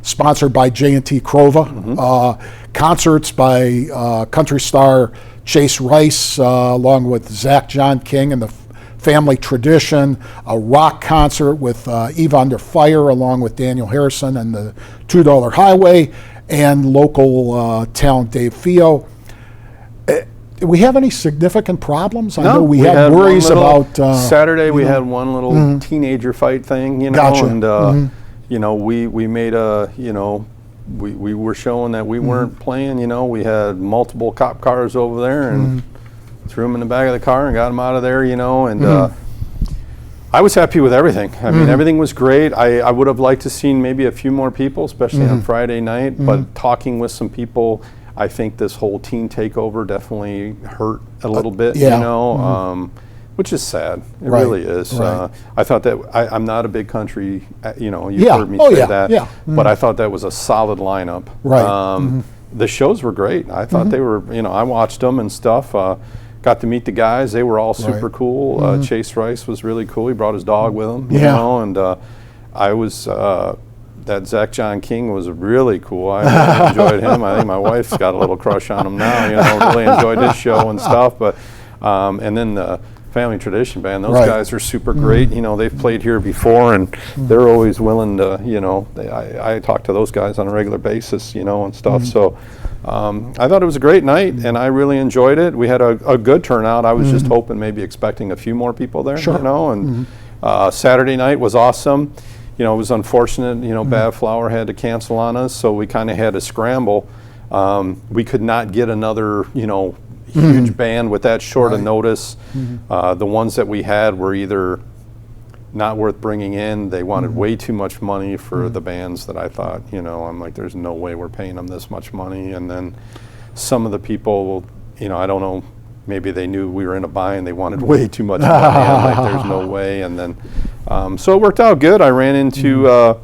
Sponsored by J&T Crova. Concerts by country star Chase Rice, along with Zach John King and the Family Tradition. A rock concert with Eve Under Fire, along with Daniel Harrison and the $2 Highway, and local talent Dave Fio. Did we have any significant problems? I know we had worries about Saturday. We had one little teenager fight thing, and we made a, we were showing that we weren't playing. We had multiple cop cars over there and threw them in the back of the car and got them out of there, and I was happy with everything. I mean, everything was great. I would have liked to seen maybe a few more people, especially on Friday night, but talking with some people, I think this whole teen takeover definitely hurt a little bit, which is sad. It really is. I thought that, I'm not a big country, you've heard me say that, but I thought that was a solid lineup. The shows were great. I thought they were, I watched them and stuff. Got to meet the guys. They were all super cool. Chase Rice was really cool. He brought his dog with him, and I was... that Zach John King was really cool. I enjoyed him. I think my wife's got a little crush on him now. Really enjoyed his show and stuff. But and then the Family Tradition Band, those guys are super great. They've played here before, and they're always willing to. I talk to those guys on a regular basis, and stuff. So I thought it was a great night, and I really enjoyed it. We had a good turnout. I was just hoping, maybe expecting a few more people there. And Saturday night was awesome. It was unfortunate, Bad Flower had to cancel on us, so we kind of had to scramble. We could not get another, huge band with that short of notice. The ones that we had were either not worth bringing in. They wanted way too much money for the bands that I thought, I'm like, there's no way we're paying them this much money. And then some of the people, I don't know, maybe they knew we were in a bind. They wanted way too much money. I'm like, there's no way. And then, so it worked out good. I ran into,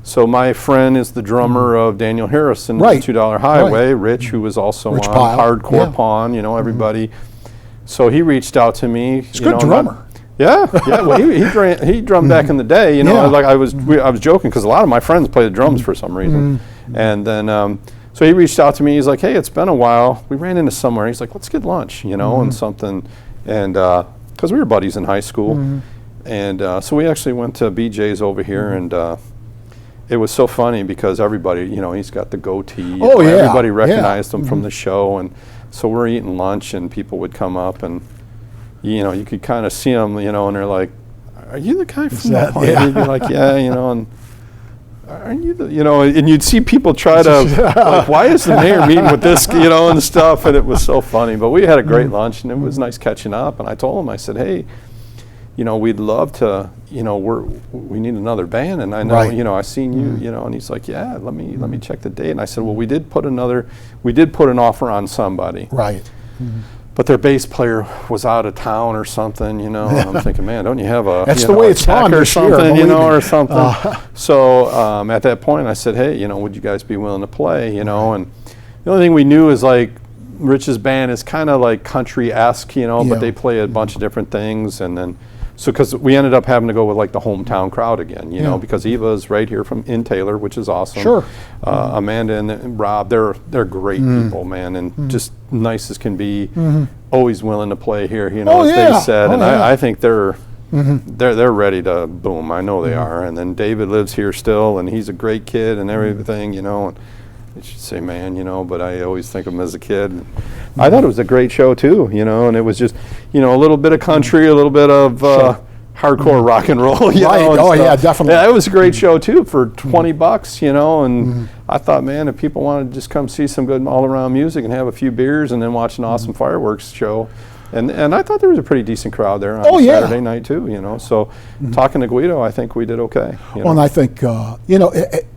so my friend is the drummer of Daniel Harrison, right. $2 Highway, Rich, who was also Rich on Pyle. Hardcore Pawn, everybody. So he reached out to me. He's a good drummer. Yeah. Well, he drummed back in the day. Like I was joking because a lot of my friends play the drums for some reason. And then, so he reached out to me. He's like, "Hey, it's been a while. We ran into somewhere." He's like, "Let's get lunch, and something." And because we were buddies in high school, and so we actually went to BJ's over here, and it was so funny because everybody, he's got the goatee. Oh yeah. Everybody recognized him from the show, and so we're eating lunch, and people would come up and. You could kind of see them, and they're like, "Are you the guy from that?" Yeah. And he'd be like, "Yeah," and aren't you the, and you'd see people try to, like, why is the mayor meeting with this, and stuff, and it was so funny. But we had a great lunch, and it was nice catching up. And I told him, I said, "Hey, we'd love to, we need another band, and I know, right. I seen you, and he's like, "Yeah, let me check the date." And I said, "Well, we did put an offer on somebody." Right. But their bass player was out of town or something, and I'm thinking, man, don't you have a that's the way it's gone or this something, year, or something. So at that point, I said, hey, would you guys be willing to play, And the only thing we knew is like Rich's band is kind of like country-esque, but they play a bunch of different things, and then. So, because we ended up having to go with like the hometown crowd again, because Eva's right here in Taylor, which is awesome. Sure. Amanda and Rob, they're great people, man, and just nice as can be. Always willing to play here, as they said, and I think they're ready to boom. I know they are. And then David lives here still, and he's a great kid and everything, And I should say man, but I always think of him as a kid. I thought it was a great show too, and it was just, a little bit of country, a little bit of hardcore rock and roll, right. Oh yeah, definitely. Yeah, it was a great show too for $20, and I thought, man, if people wanted to just come see some good all-around music and have a few beers and then watch an awesome fireworks show. And I thought there was a pretty decent crowd there on Saturday night too, So talking to Guido, I think we did okay. Well, and I think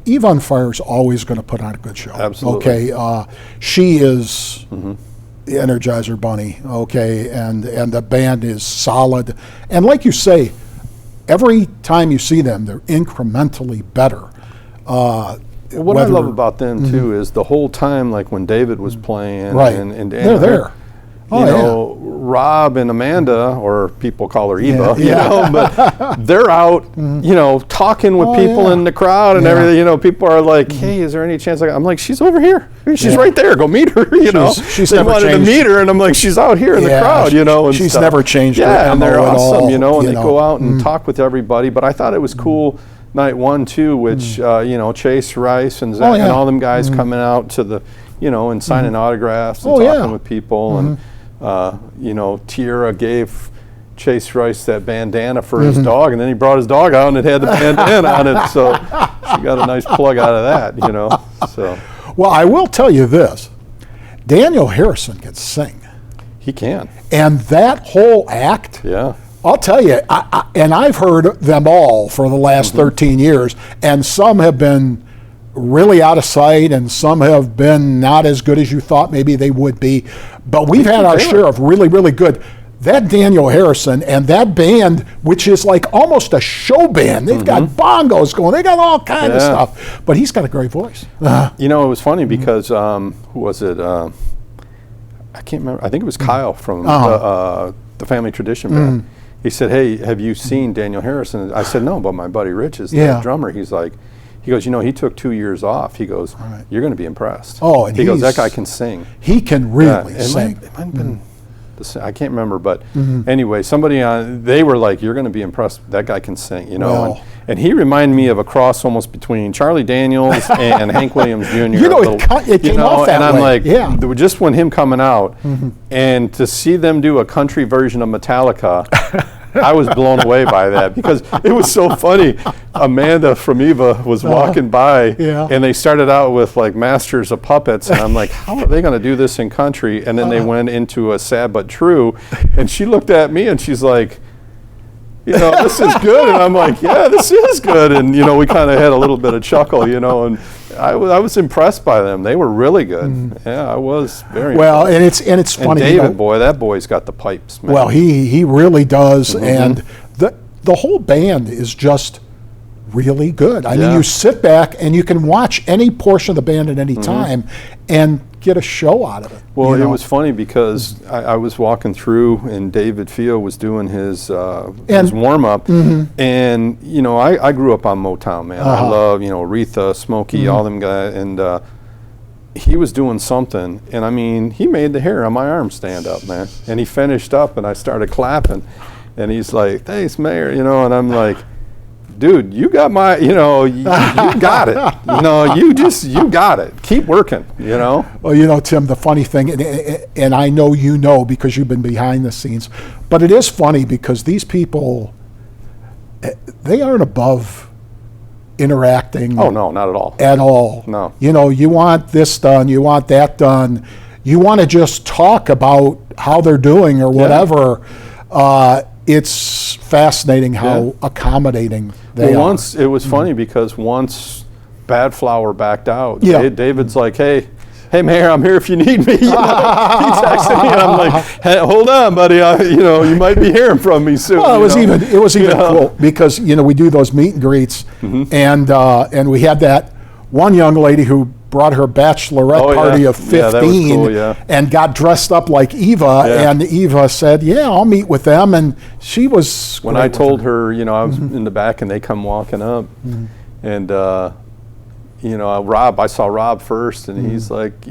Eve on Fire is always going to put on a good show. Absolutely. Okay, she is the Energizer Bunny. Okay, and the band is solid. And like you say, every time you see them, they're incrementally better. What I love about them too is the whole time, like when David was playing, right? And they're there. Rob and Amanda, or people call her Eva, but they're out, talking with people in the crowd and everything. People are like, hey, is there any chance I'm like, she's over here. She's right there. Go meet her, She's they never wanted changed. to meet her, and I'm like, she's out here in the crowd, and she's stuff. never changed. Yeah, and they're awesome, all, and they go out and talk with everybody. But I thought it was cool. Night one too, which Chase Rice and Zach and all them guys coming out to the, and signing autographs and talking with people and. Tierra gave Chase Rice that bandana for his dog, and then he brought his dog out and it had the bandana on it, so she got a nice plug out of that, So. Well, I will tell you this. Daniel Harrison can sing. He can. And that whole act, I'll tell you, and I've heard them all for the last 13 years, and some have been really out of sight, and some have been not as good as you thought maybe they would be. But we've had our share of really, really good. That Daniel Harrison and that band, which is like almost a show band, they've got bongos going, they got all kind of stuff. But he's got a great voice. It was funny because, who was it? I can't remember. I think it was Kyle from the Family Tradition band. He said, hey, have you seen Daniel Harrison? I said, no, but my buddy Rich is the drummer. He goes, he took 2 years off. He goes, you're going to be impressed. Oh, and he goes, that guy can sing. He can really sing. It might have been, I can't remember, but anyway, somebody they were like, you're going to be impressed. That guy can sing, And he reminded me of a cross almost between Charlie Daniels and Hank Williams Jr. It came off that way. And I'm like, like, just when him coming out, and to see them do a country version of Metallica, I was blown away by that because it was so funny. Amanda from Eva was walking by, and they started out with like Masters of Puppets, and I'm like, how are they going to do this in country? And then they went into a Sad But True, and she looked at me and she's like, this is good. And I'm like, yeah, this is good. And, we kind of had a little bit of chuckle, and I was impressed by them. They were really good. Yeah, I was very impressed. and it's funny. And David, boy, that boy's got the pipes, man. Well, he really does. And the whole band is just really good. I mean, you sit back and you can watch any portion of the band at any time and get a show out of it. Well, it was funny because I was walking through and David Fio was doing his warm-up. And, I grew up on Motown, man. I love, Aretha, Smokey, all them guys. And he was doing something. And, I mean, he made the hair on my arm stand up, man. And he finished up and I started clapping. And he's like, thanks, Mayor, and I'm like, dude, you got my, you got it. You got it. Keep working, Well, Tim, the funny thing, and I know because you've been behind the scenes, but it is funny because these people, they aren't above interacting. Oh, no, not at all. At all. No. You want this done, you want that done. You want to just talk about how they're doing or whatever. It's fascinating how accommodating they are. Once it was funny because once Bad Flower backed out, David's like, hey, Mayor, I'm here if you need me. He texted me, and I'm like, hey, hold on, buddy. You might be hearing from me soon. Well, it was even cool because we do those meet and greets, and we had that one young lady who brought her bachelorette party of 15 and got dressed up like Eva, and Eva said, I'll meet with them, and she was when I told her, I was in the back and they come walking up, and I saw Rob first, and he's like,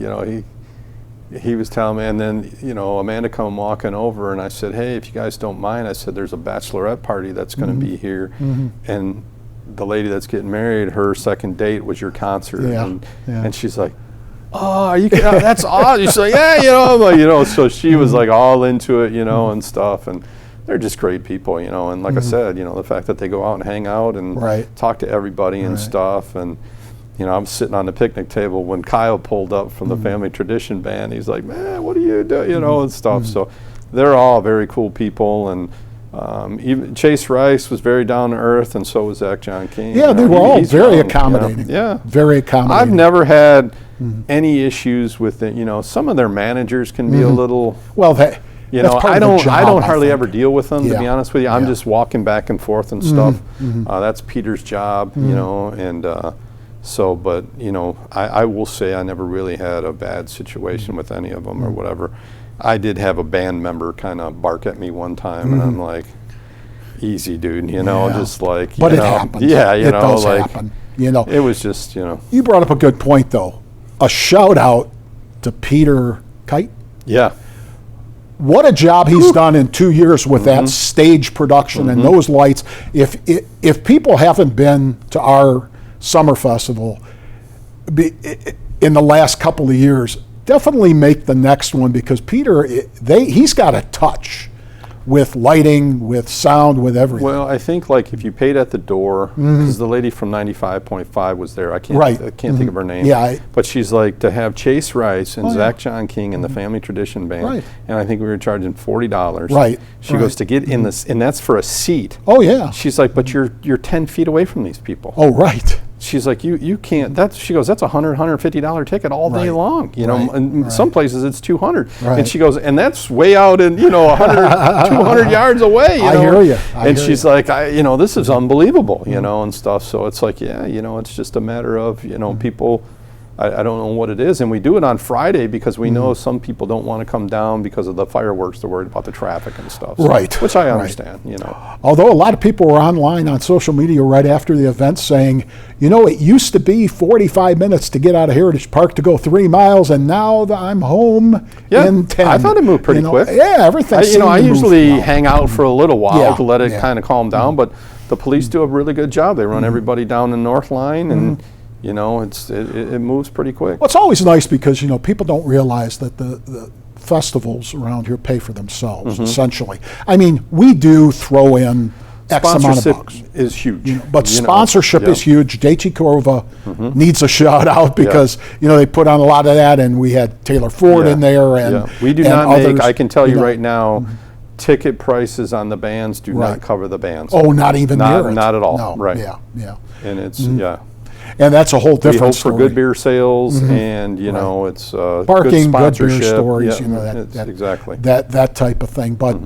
he was telling me, and then Amanda come walking over, and I said, hey, if you guys don't mind, I said, there's a bachelorette party that's going to be here, and the lady that's getting married, her second date was your concert, and she's like, oh, that's awesome. She's like, so she was like all into it, and stuff, and they're just great people, and like I said, the fact that they go out and hang out and talk to everybody and stuff, and I'm sitting on the picnic table when Kyle pulled up from the Family Tradition band. He's like, man, what do you do, and stuff. So they're all very cool people, and even Chase Rice was very down to earth, and so was Zach John King. Yeah, they were all very accommodating. Yeah, very accommodating. I've never had any issues with it. Some of their managers can be a little. Well, I don't hardly ever deal with them, to be honest with you. I'm just walking back and forth and stuff. That's Peter's job, and. But I will say I never really had a bad situation with any of them or whatever. I did have a band member kind of bark at me one time, and I'm like, easy, dude, just like. But it happens. Yeah, it does happen. It was just, You brought up a good point, though. A shout out to Peter Kite. Yeah. What a job he's done in 2 years with that stage production and those lights. If people haven't been to our summer festival in the last couple of years, definitely make the next one, because Peter, he's got a touch with lighting, with sound, with everything. Well, I think like if you paid at the door, because the lady from 95.5 was there. I can't think of her name. Yeah, but she's like, to have Chase Rice and Zach John King and the Family Tradition Band, and I think we were charging $40. Right. She goes to get in this, and that's for a seat. Oh yeah. She's like, but you're 10 feet away from these people. Oh right. She's like, you can't. She goes, that's $150 ticket all day long. In some places it's $200. Right. And she goes, and that's way out in 100, 200 yards away. I hear you. And she's like, this is unbelievable, and stuff. So it's like, it's just a matter of people. I don't know what it is, and we do it on Friday because we know some people don't want to come down because of the fireworks. They're worried about the traffic and stuff. So, right. Which I understand, Although a lot of people were online on social media right after the event saying, it used to be 45 minutes to get out of Heritage Park to go 3 miles, and now I'm home in 10. I thought it moved pretty quick. Yeah, everything. I usually hang out for a little while to let it kind of calm down, but the police do a really good job. They run everybody down the North Line, and it moves pretty quick. Well, it's always nice because people don't realize that the festivals around here pay for themselves essentially. I mean, we do throw in X amount of bucks. Is huge, but sponsorship is huge. Daichi Kurova needs a shout out because they put on a lot of that, and we had Taylor Ford in there, and we do not make. I can tell you right now, ticket prices on the bands do not cover the bands. Oh, not even near it. Not at all. No. Right. Yeah. And it's And that's a whole different we hope story. for good beer sales, and it's Parking, good good beer sponsorship. stories, Exactly. that type of thing. But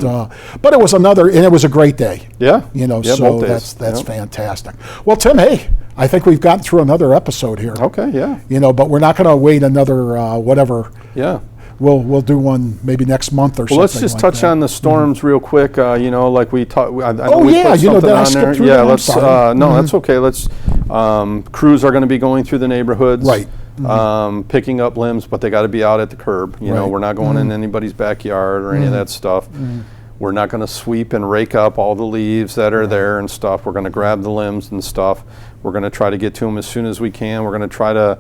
but it was and it was a great day. Yeah. So both days. that's fantastic. Well, Tim, hey, I think we've gotten through another episode here. Okay. Yeah. But we're not going to wait another whatever. Yeah. We'll do one maybe next month or something. Well, let's just touch on the storms real quick. Like we talked. Did I skip through that? Let's. No, that's okay. Let's. Crews are going to be going through the neighborhoods, right? Picking up limbs, but they got to be out at the curb. We're not going in anybody's backyard or any of that stuff. We're not going to sweep and rake up all the leaves that are there and stuff. We're going to grab the limbs and stuff. We're going to try to get to them as soon as we can. We're going to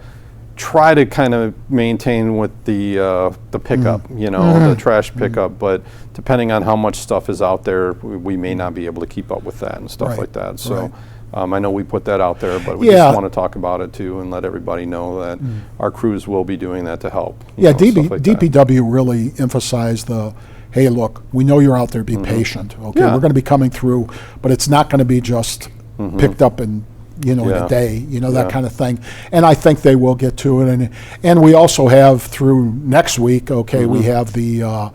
try to kind of maintain with the pickup, the trash pickup, but depending on how much stuff is out there, we may not be able to keep up with that and stuff like that. So I know we put that out there, but we just want to talk about it too and let everybody know that our crews will be doing that to help. DPW really emphasized hey, look, we know you're out there, be patient. Okay, we're going to be coming through, but it's not going to be just picked up in in a day, that kind of thing. And I think they will get to it. And we also have through next week, we have the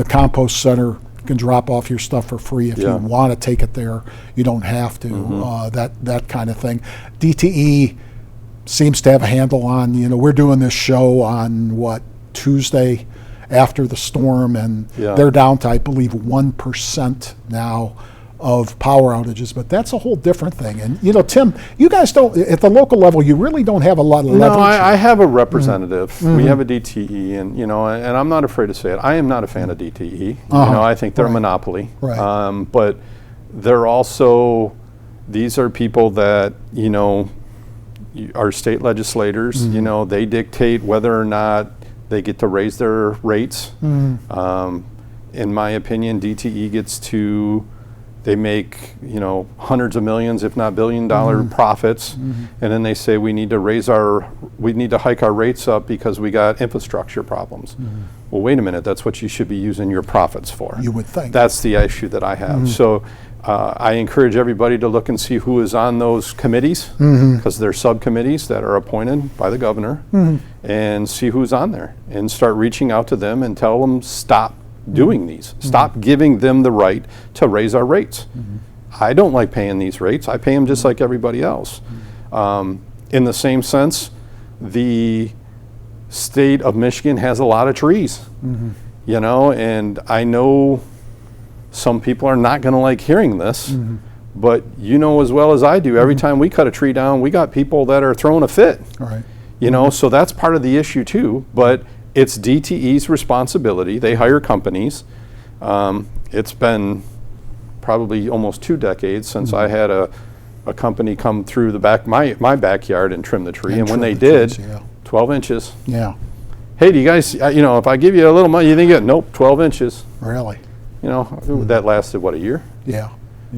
compost center. You can drop off your stuff for free if you want to take it there. You don't have to, that kind of thing. DTE seems to have a handle on, we're doing this show on Tuesday after the storm, and they're down to, I believe, 1% now of power outages, but that's a whole different thing. And Tim, you guys don't at the local level. You really don't have a lot of leverage. No, I have a representative. We have a DTE, and and I'm not afraid to say it. I am not a fan of DTE. I think they're a monopoly. Right. But they're also these are people that are state legislators. They dictate whether or not they get to raise their rates. In my opinion, DTE gets to. They make, hundreds of millions, if not billion-dollar profits, and then they say we need to hike our rates up because we got infrastructure problems. Well, wait a minute, that's what you should be using your profits for. You would think. That's the issue that I have. So I encourage everybody to look and see who is on those committees, because they're subcommittees that are appointed by the governor, and see who's on there, and start reaching out to them and tell them stop doing these. Stop giving them the right to raise our rates. I don't like paying these rates. I pay them just like everybody else. In the same sense, the state of Michigan has a lot of trees, and I know some people are not going to like hearing this, but as well as I do, every time we cut a tree down, we got people that are throwing a fit. Right. So that's part of the issue too, but it's DTE's responsibility. They hire companies. It's been probably almost 2 decades since I had a company come through my backyard and trim the tree. And when they did, 12 inches. Yeah. Hey, do you guys, if I give you a little money, you think nope, 12 inches. Really? That lasted, a year? Yeah.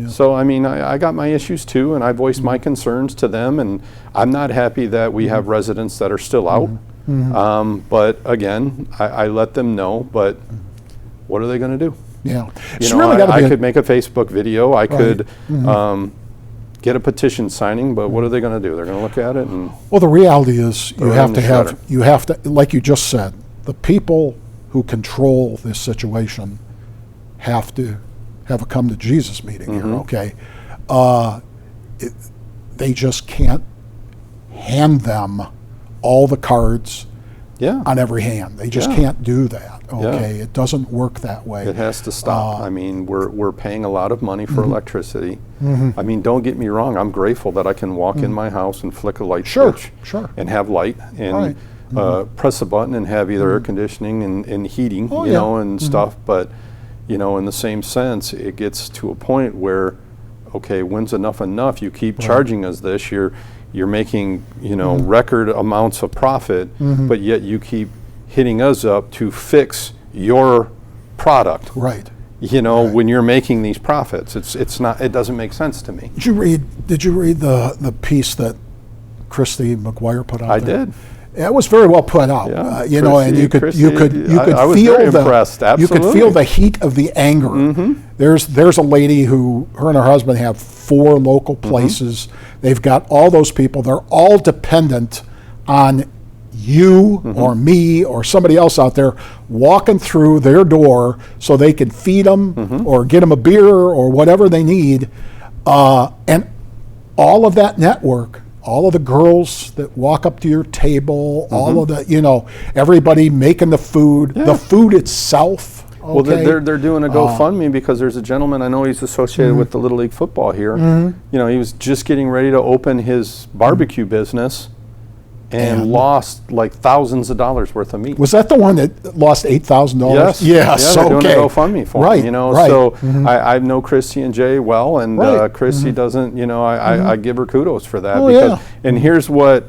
So, I got my issues too, and I voiced my concerns to them, and I'm not happy that we have residents that are still out. But again, I let them know, but what are they going to do? Yeah. I could make a Facebook video. I could get a petition signing, but what are they going to do? They're going to look at it and... Well, the reality is you have to, like you just said, the people who control this situation have to have a come to Jesus meeting here, okay? They just can't hand them all the cards on every hand. They just can't do that, okay? It doesn't work that way. It has to stop. We're paying a lot of money for electricity. Don't get me wrong, I'm grateful that I can walk in my house and flick a light switch and have light and press a button and have either air conditioning and heating, and stuff, but in the same sense, it gets to a point where, okay, when's enough? You keep charging us this, you're making, record amounts of profit, but yet you keep hitting us up to fix your product. Right. When you're making these profits, it's not. It doesn't make sense to me. Did you read the piece that Christy McGuire put out there? I did. It was very well put out, Yeah, you know, and you could Chrissy, you could I was feel very the impressed, you could feel absolutely. the heat of the anger. There's a lady who her and her husband have 4 local places. They've got all those people. They're all dependent on you or me or somebody else out there walking through their door so they can feed them or get them a beer or whatever they need, and all of that network. All of the girls that walk up to your table, all of the, you know, everybody making the food, the food itself. Okay? Well, they're doing a GoFundMe because there's a gentleman, I know he's associated with the Little League football here. You know, he was just getting ready to open his barbecue business and lost like thousands of dollars worth of meat. Was that the one that lost $8,000? Yes. Yes. Yeah, Okay. they're doing a GoFundMe for Right. him, you know. Right. So I know Chrissy and Jay well, and Right. Chrissy doesn't, you know, I give her kudos for that. Oh, because, yeah. And here's what,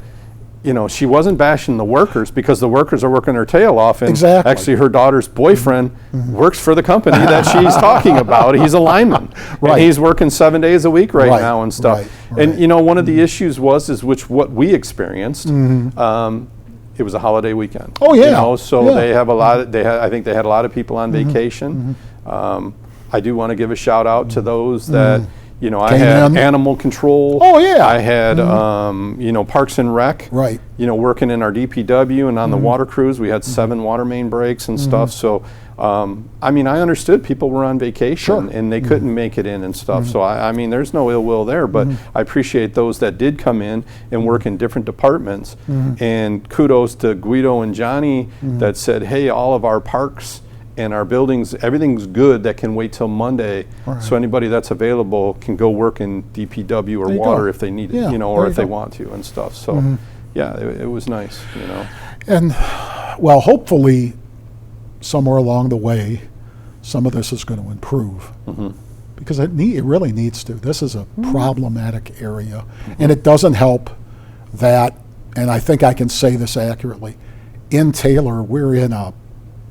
you know, she wasn't bashing the workers because the workers are working their tail off. And Exactly. actually her daughter's boyfriend works for the company that she's talking about. He's a lineman. Right. And he's working 7 days a week right now and stuff. Right. And, you know, one of the issues was what we experienced. It was a holiday weekend. Oh, yeah. You know, so Yeah. they have a lot of, I think they had a lot of people on vacation. I do want to give a shout out to those that, you know, I Came had in. animal control. Oh, yeah. I had, you know, Parks and Rec. Right. You know, working in our DPW and on the water crews, we had 7 water main breaks and stuff. So, I mean, I understood people were on vacation and they couldn't make it in and stuff. So, I mean, there's no ill will there, but I appreciate those that did come in and work in different departments. And kudos to Guido and Johnny that said, hey, all of our parks and our buildings, everything's good that can wait till Monday. So anybody that's available can go work in DPW or There you water go. if they need it, Yeah, you know, there or you if they go. want to and stuff. So, yeah, it was nice, you know. And, well, hopefully, somewhere along the way, some of this is going to improve. Because it really needs to. This is a problematic area. And it doesn't help that, and I think I can say this accurately, in Taylor, we're in a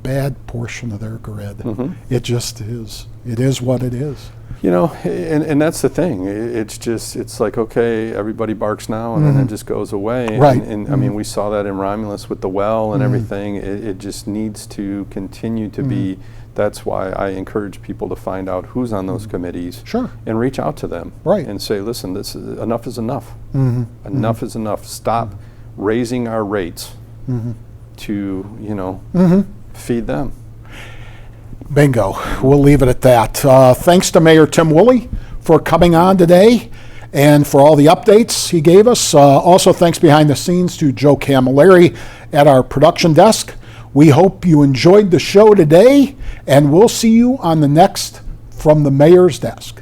bad portion of their grid. It just is. It is what it is. You know, and that's the thing. It's just, it's like, okay, everybody barks now and then it just goes away. Right. And I mean, we saw that in Romulus with the well and everything. It just needs to continue to be. That's why I encourage people to find out who's on those committees. Sure. And reach out to them. Right. And say, listen, this is, enough is enough. Enough is enough. Stop raising our rates to, you know, feed them. Bingo. We'll leave it at that. Thanks to Mayor Tim Woolley for coming on today and for all the updates he gave us. Also, thanks behind the scenes to Joe Camilleri at our production desk. We hope you enjoyed the show today, and we'll see you on the next From the Mayor's Desk.